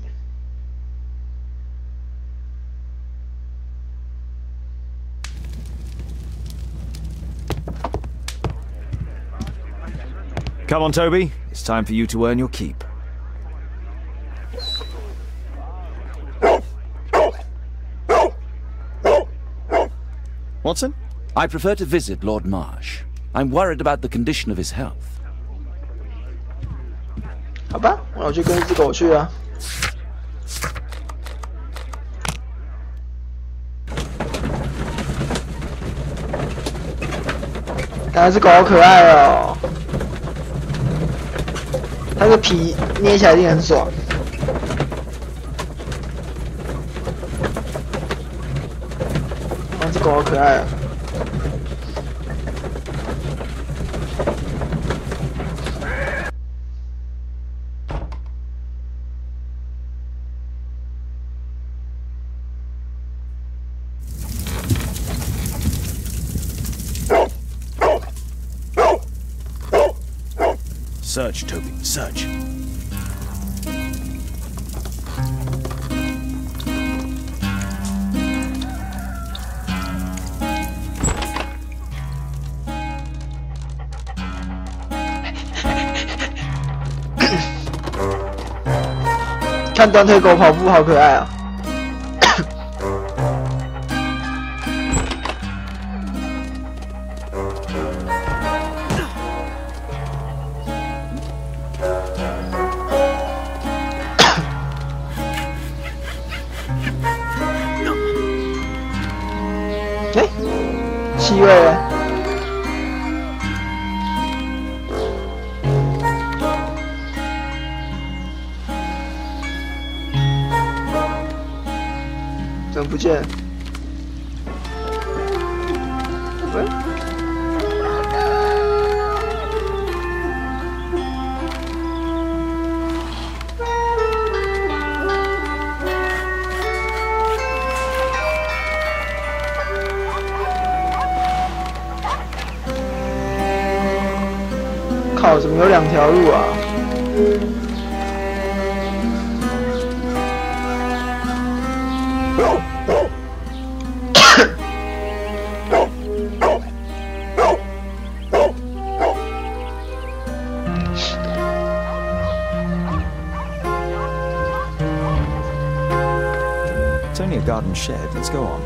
Come on, Toby. It's time for you to earn your keep. Watson? I prefer to visit Lord Marsh. I'm worried about the condition of his health. 好吧，那我就跟一只狗去啊。但是狗好可爱哦，它的皮捏起来一定很爽。这狗好可爱啊！ Search, Toby, search. Look 看短腿狗跑步好可爱啊！气味呢？怎么不见？喂？靠，怎么有2条路啊？It's only a garden shed. Let's go on.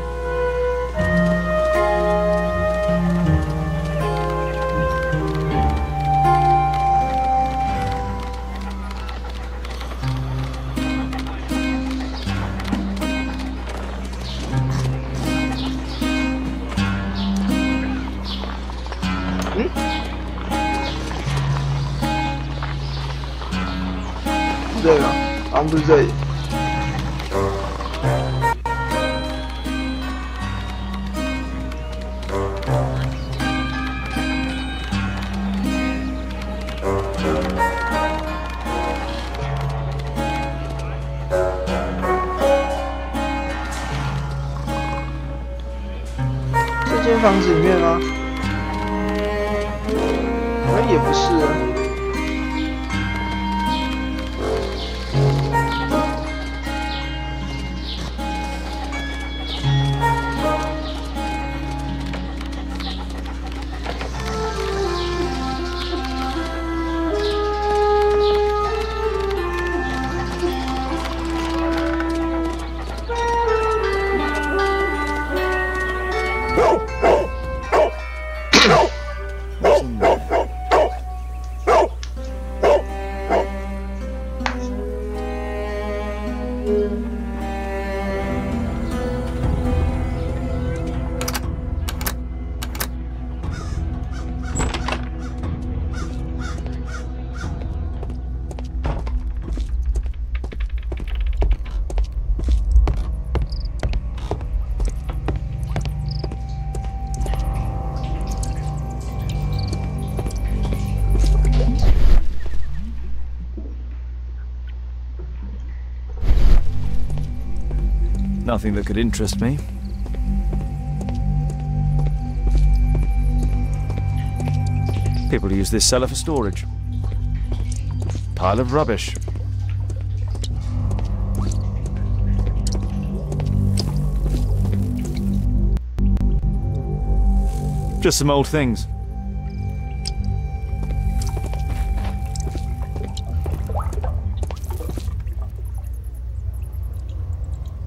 这个好像不是这里。这间房子里面吗？好像也不是啊。 Nothing that could interest me. People use this cellar for storage. Pile of rubbish. Just some old things.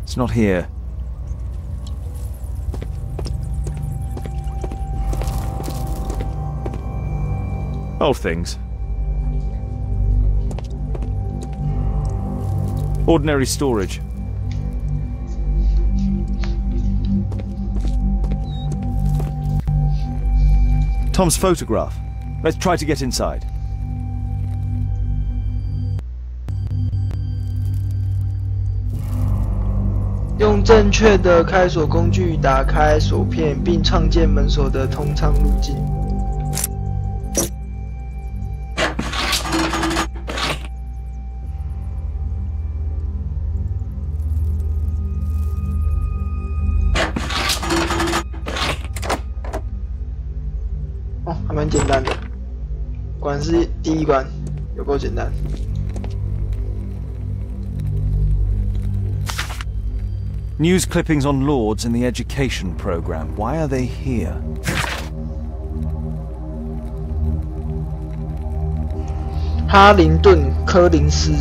It's not here. Old things. Ordinary storage. Tom's photograph. Let's try to get inside. 用正确的开锁工具打开锁片，并创建门锁的通畅路径。哦，还蛮简单的，果然是第一关，有够简单。 News clippings on Lords in the education program. Why are they here?哈林顿·柯林斯。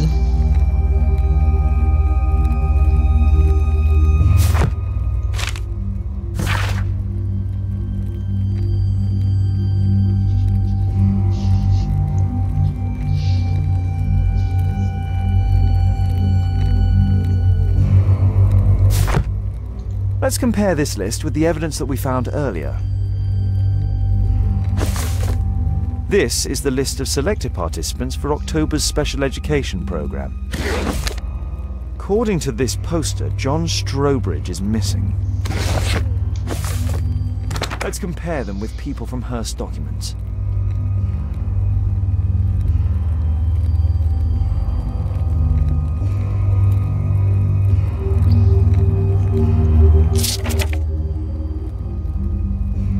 Let's compare this list with the evidence that we found earlier. This is the list of selected participants for October's special education program. According to this poster, John Strobridge is missing. Let's compare them with people from Hearst documents.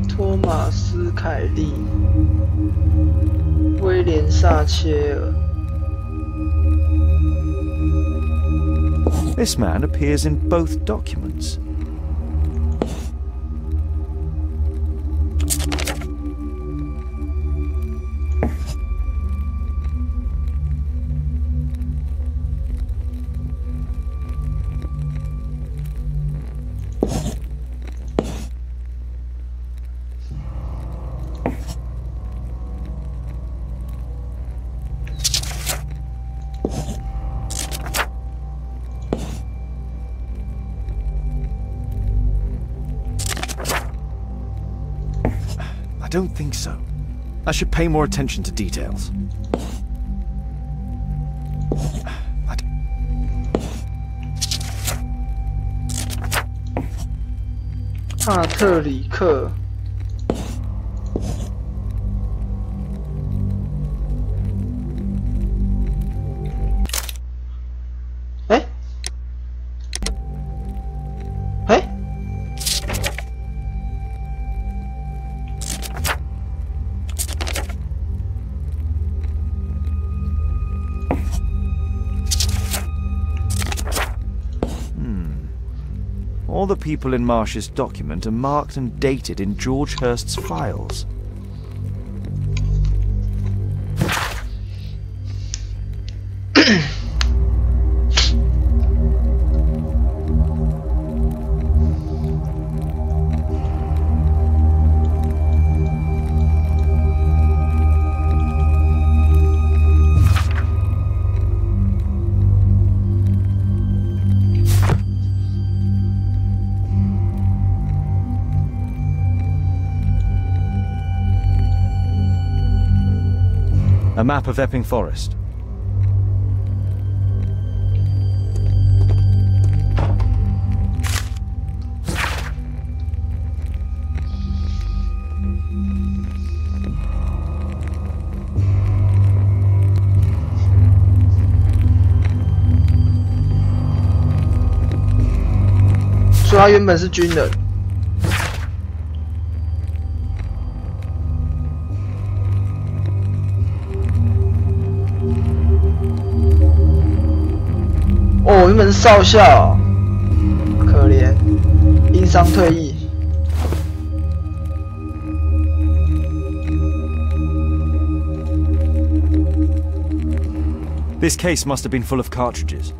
托马斯·凯利、威廉萨切尔。 This man appears in both documents. I don't think so. I should pay more attention to details. 帕特里克。哎，哎，All the people in Marsh's document are marked and dated in George Hurst's files. A map of Epping Forest.说他原本是军人。 哦，原本是少校，可怜，因伤退役。This case must have been full of cartridges.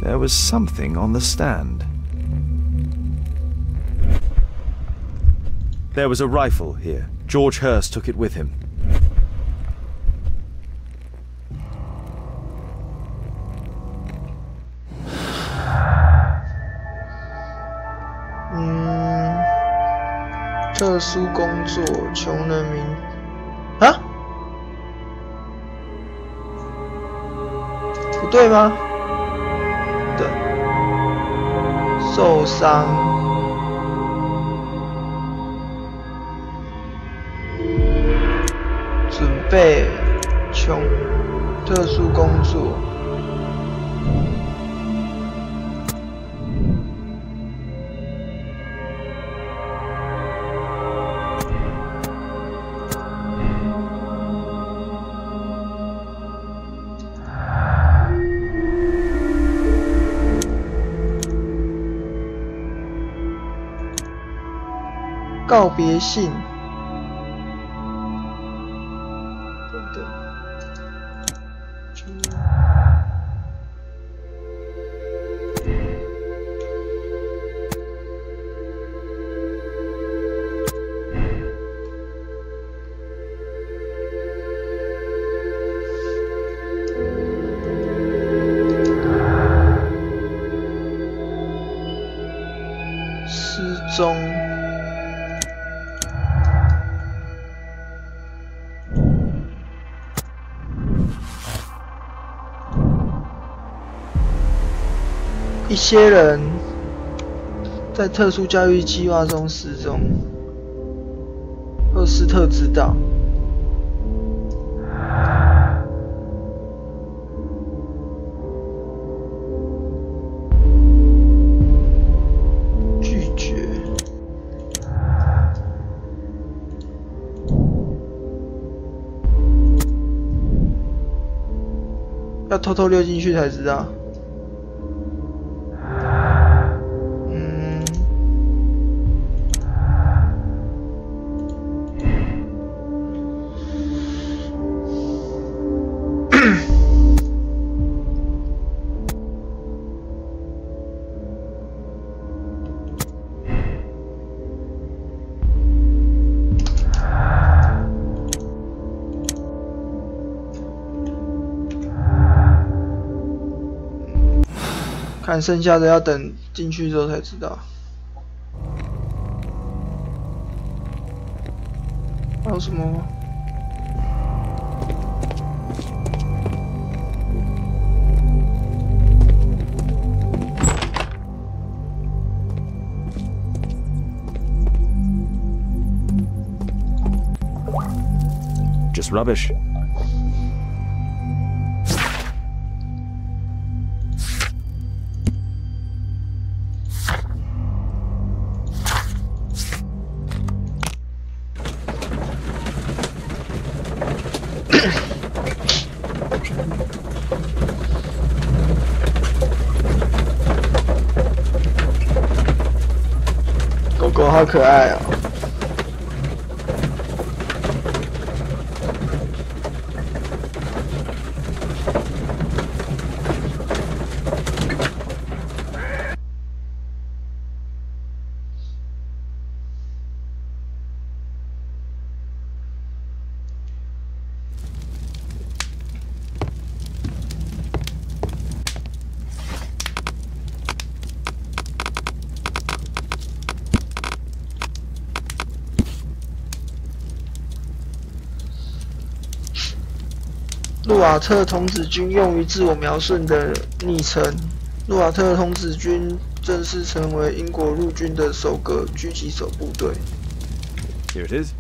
There was something on the stand. There was a rifle here. George Hurst took it with him. 特殊工作，穷人民啊？不对吗？对，受伤，准备穷，特殊工作。 告别信。等等。失踪。 一些人在特殊教育计划中失踪，赫斯特知道。拒绝。要偷偷溜进去才知道。看剩下的要等进去之后才知道。还有什么吗？ Just rubbish.狗狗好可爱哦！ 路瓦特童子军用于自我描述的昵称。路瓦特童子军正式成为英国陆军的首个狙击手部队。Here it is.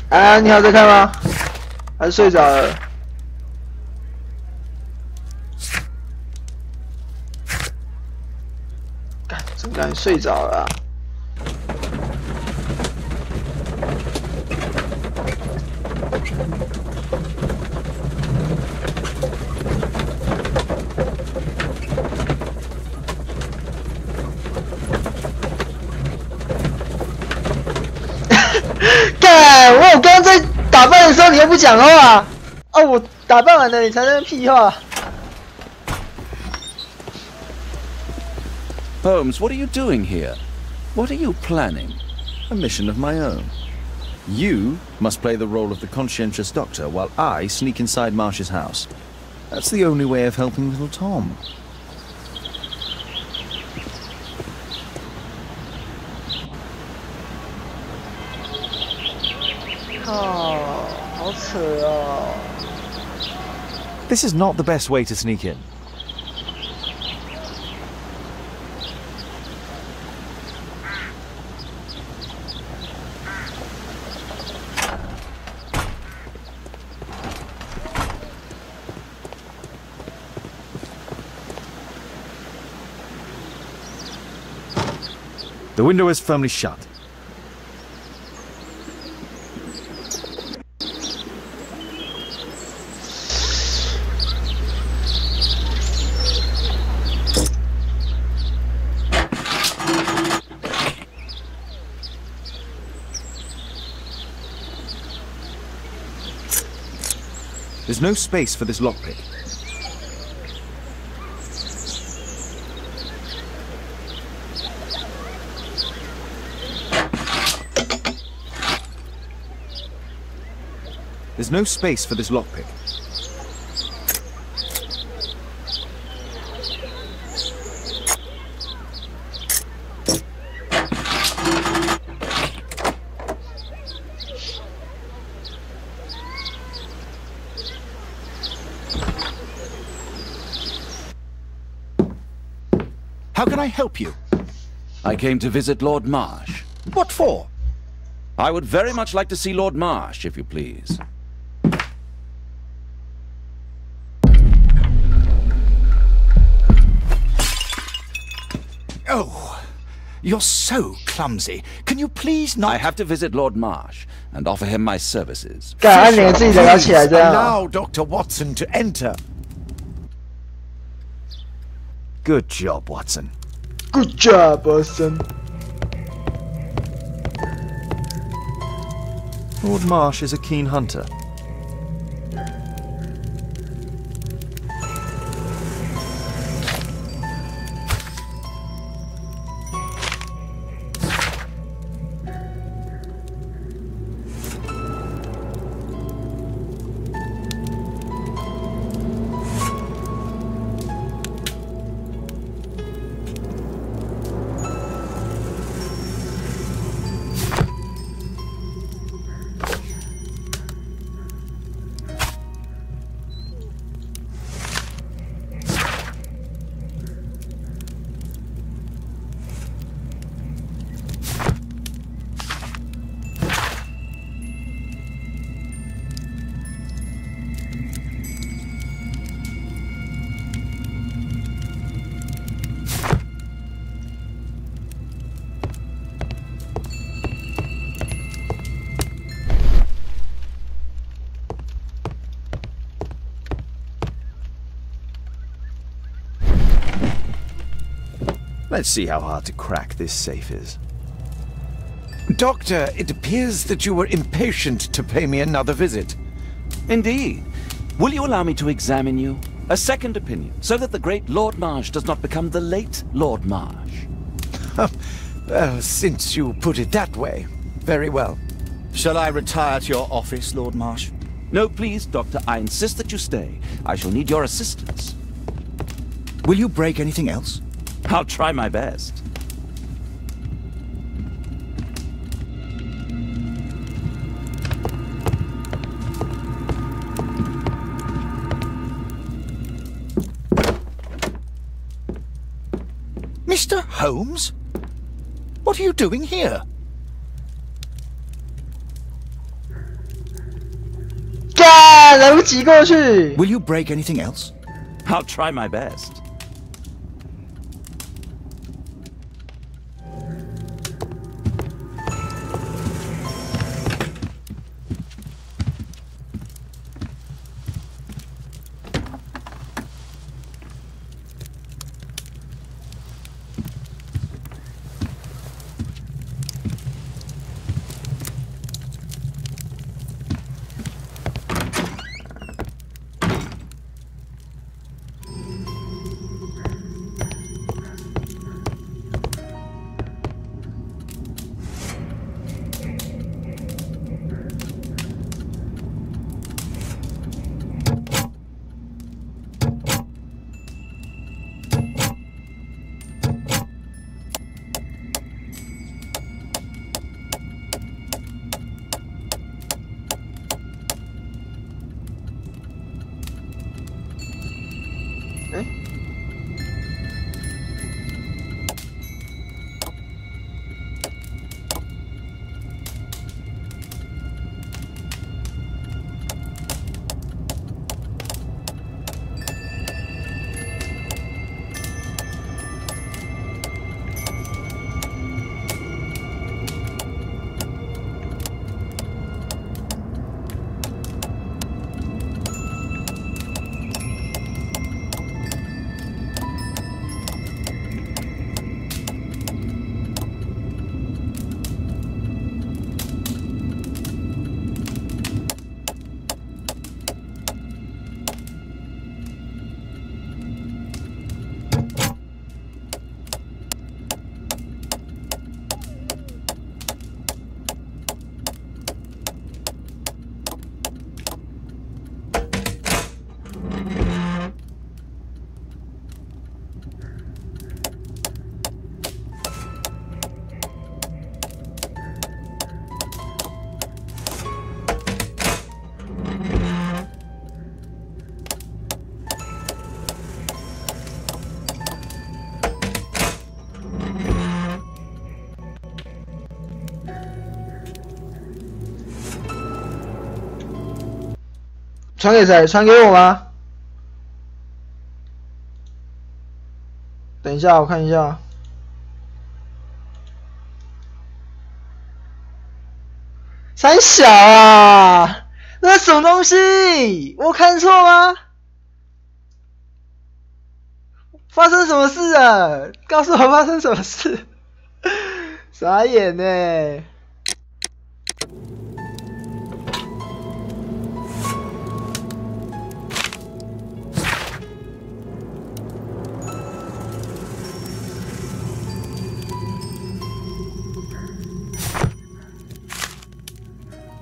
啊，你还在看吗？还是睡着了？干，怎么感觉睡着了啊？干！我刚刚在打扮的时候，你又不讲话。哦，我打扮完了，你才在那屁话。 Holmes, what are you doing here? What are you planning? A mission of my own. You must play the role of the conscientious doctor while I sneak inside Marsh's house. That's the only way of helping little Tom. Oh, 好扯哦。 This is not the best way to sneak in. The window is firmly shut. There's no space for this lockpick. There's no space for this lockpick. How can I help you? I came to visit Lord Marsh. What for? I would very much like to see Lord Marsh, if you please. Oh, you're so clumsy. Can you please not... I have to visit Lord Marsh and offer him my services. 干，按钮自己才摇起来这样。 Allow Dr. Watson to enter. Good job, Watson. Good job, Watson. Lord Marsh is a keen hunter. Let's see how hard to crack this safe is. Doctor, it appears that you were impatient to pay me another visit. Indeed. Will you allow me to examine you? A second opinion, so that the great Lord Marsh does not become the late Lord Marsh. Well, since you put it that way, very well. Shall I retire to your office, Lord Marsh? No, please, Doctor. I insist that you stay. I shall need your assistance. Will you break anything else? I'll try my best. Mr. Holmes? What are you doing here? Will you break anything else? I'll try my best. 传给谁？传给我吗？等一下，我看一下。三小啊，那是什么东西？我看错吗？发生什么事了？告诉我发生什么事？傻眼呢。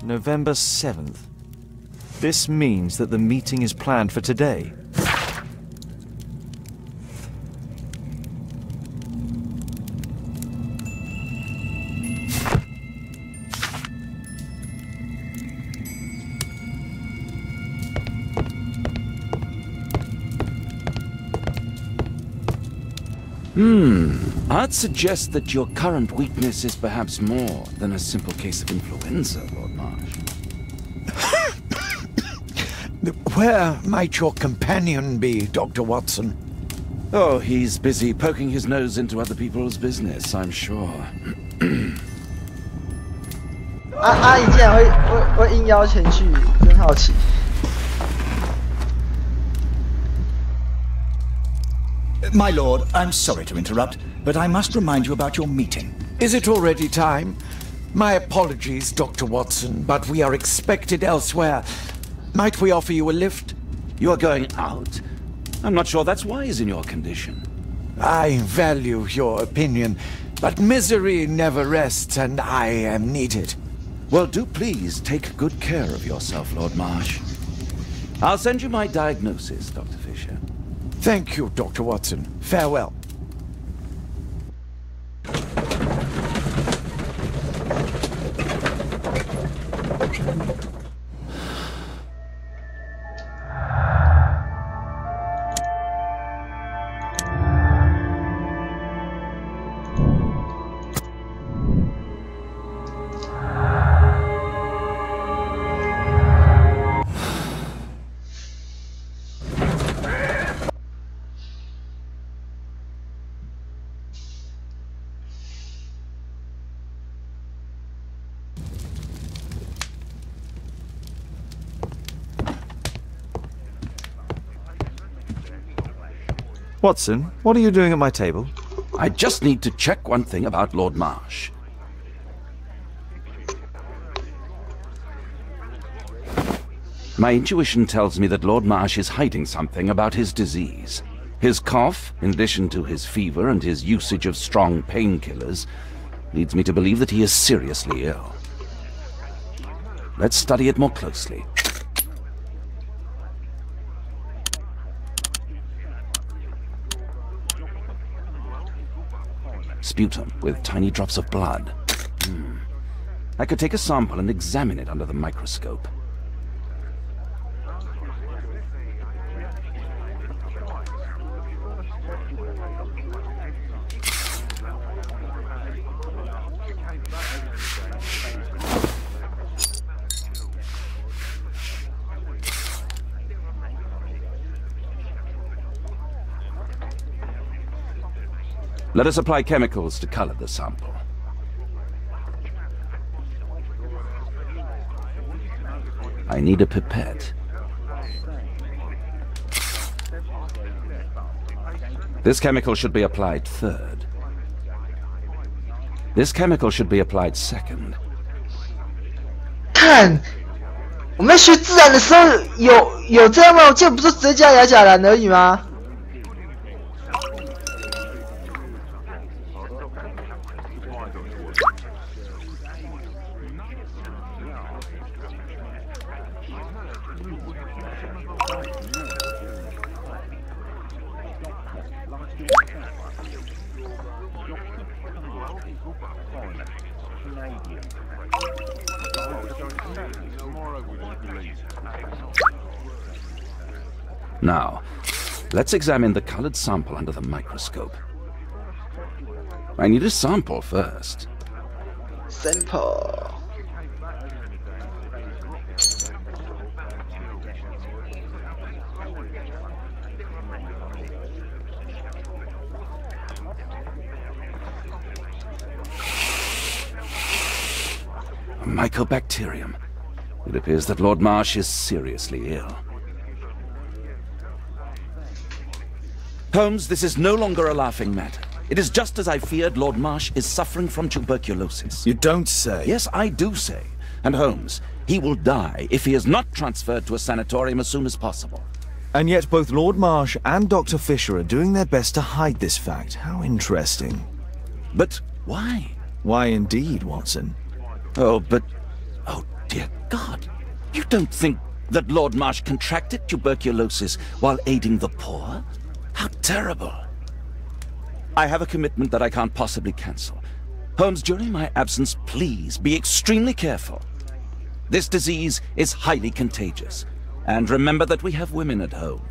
November 7th. This means that the meeting is planned for today. I'd suggest that your current weakness is perhaps more than a simple case of influenza, Lord Marsh. Where might your companion be, Dr. Watson? Oh, he's busy poking his nose into other people's business, I'm sure. 阿姨竟然会应邀前去，真好奇。My lord, I'm sorry to interrupt, but I must remind you about your meeting. Is it already time? My apologies, Dr. Watson, but we are expected elsewhere. Might we offer you a lift? You are going out? I'm not sure that's wise in your condition. I value your opinion, but misery never rests, and I am needed. Well, do please take good care of yourself, Lord Marsh. I'll send you my diagnosis, Dr. Fisher. Thank you, Dr. Watson. Farewell. Watson, what are you doing at my table? I just need to check one thing about Lord Marsh. My intuition tells me that Lord Marsh is hiding something about his disease. His cough, in addition to his fever and his usage of strong painkillers, leads me to believe that he is seriously ill. Let's study it more closely. Sputum with tiny drops of blood. I could take a sample and examine it under the microscope. Let us apply chemicals to color the sample. I need a pipette. This chemical should be applied third. This chemical should be applied second. 看，我们学自然的时候有这样吗？我记得不是直接加亚甲蓝而已吗？ Now, let's examine the colored sample under the microscope. I need a sample first. Sample. A mycobacterium. It appears that Lord Marsh is seriously ill. Holmes, this is no longer a laughing matter. It is just as I feared. Lord Marsh is suffering from tuberculosis. You don't say. Yes, I do say. And Holmes, he will die if he is not transferred to a sanatorium as soon as possible. And yet both Lord Marsh and Dr. Fisher are doing their best to hide this fact. How interesting. But why? Why indeed, Watson? Oh, but... Oh, dear God. You don't think that Lord Marsh contracted tuberculosis while aiding the poor? How terrible. I have a commitment that I can't possibly cancel. Holmes, during my absence, please be extremely careful. This disease is highly contagious. And remember that we have women at home.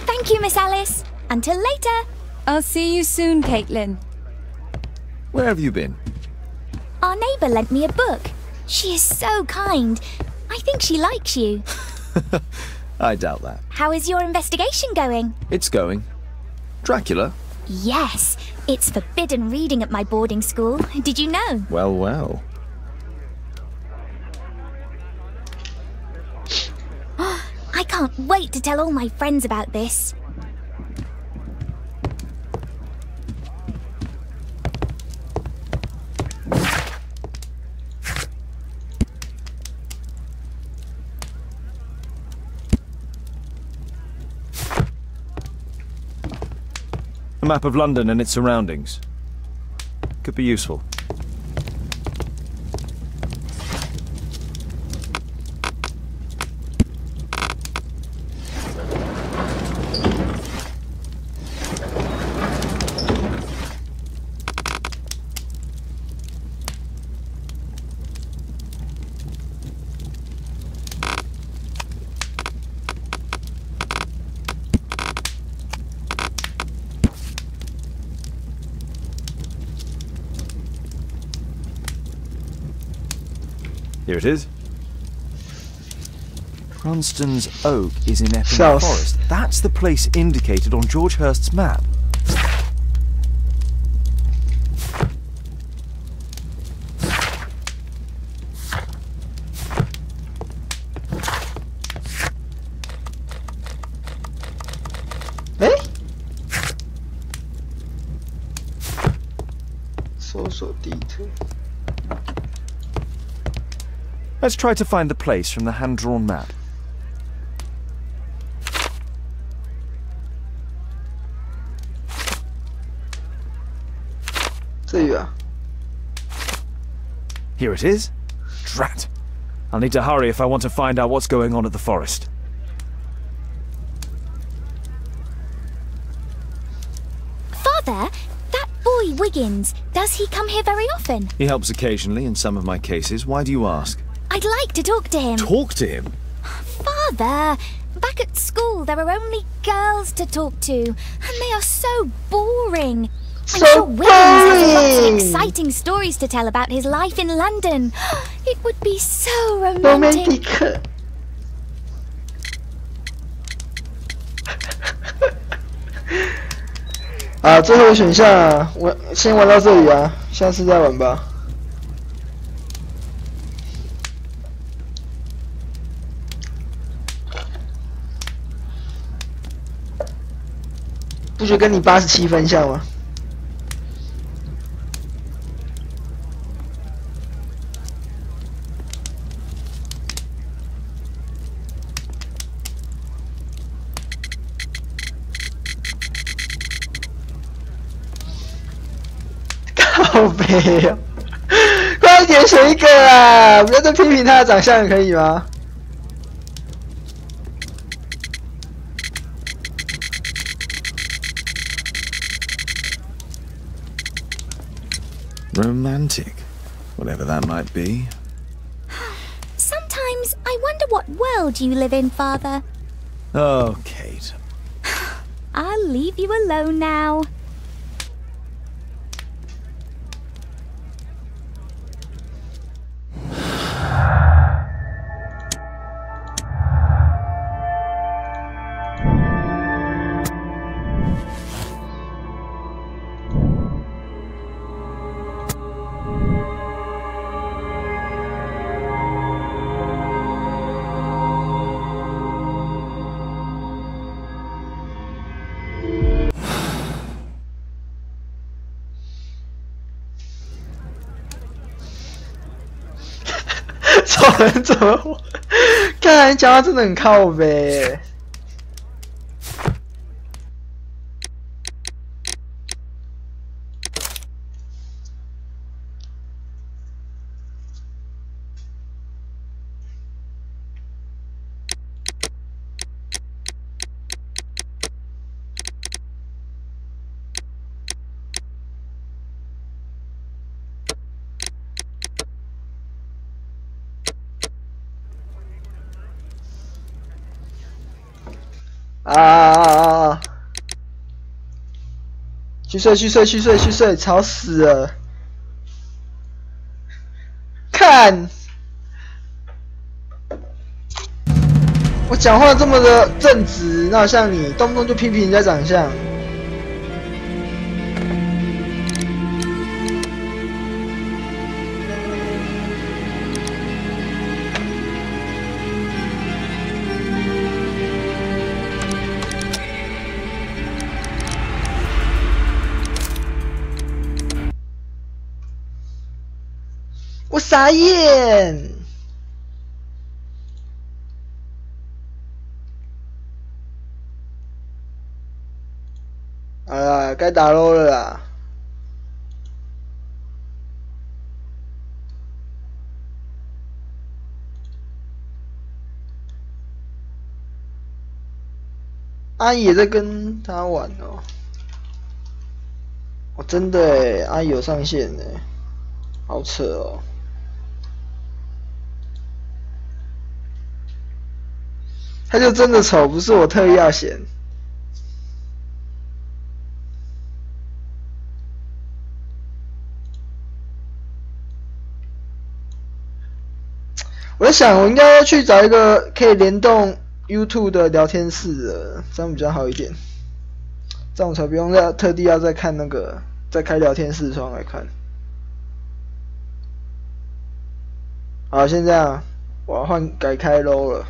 Thank you, Miss Alice. Until later. I'll see you soon, Caitlin. Where have you been? Our neighbour lent me a book. She is so kind. I think she likes you. I doubt that. How is your investigation going? It's going. Dracula? Yes. It's forbidden reading at my boarding school. Did you know? Well, well. I can't wait to tell all my friends about this. A map of London and its surroundings. Could be useful. Here it is. Cranston's Oak is in Epping Forest. That's the place indicated on George Hurst's map. Let's try to find the place from the hand-drawn map. Here it is. Drat. I'll need to hurry if I want to find out what's going on at the forest. Father, that boy Wiggins, does he come here very often? He helps occasionally in some of my cases. Why do you ask? I'd like to talk to him. Talk to him? Father, back at school there are only girls to talk to, and they are so boring. I'm sure Wiggins has lots of exciting stories to tell about his life in London. It would be so romantic. 啊，最后一个选项啊，我先玩到这里啊，下次再玩吧。不觉得跟你87分像吗？靠北哦！快点选一个啊！不要再批评他的长相，可以吗？ Romantic, whatever that might be. Sometimes I wonder what world you live in, Father. Oh, Kate. I'll leave you alone now. 这人怎么活？看你讲话真的很靠北。啊！去睡，吵死了！看，我讲话这么的正直，哪有像你动不动就批评人家长相？我傻眼！好啦，该打 LOL 了啦。阿姨也在跟他玩哦。哦，真的诶，阿姨有上线诶，好扯哦。他就真的丑，不是我特意要嫌。我在想，我应该要去找一个可以联动 YouTube 的聊天室的，这样比较好一点。这样我才不用特地要再看那个，再开聊天视窗来看。好，先这样，我要改开 LOL 了。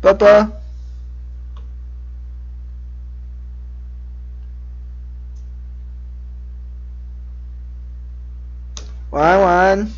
拜拜。晚安，晚安。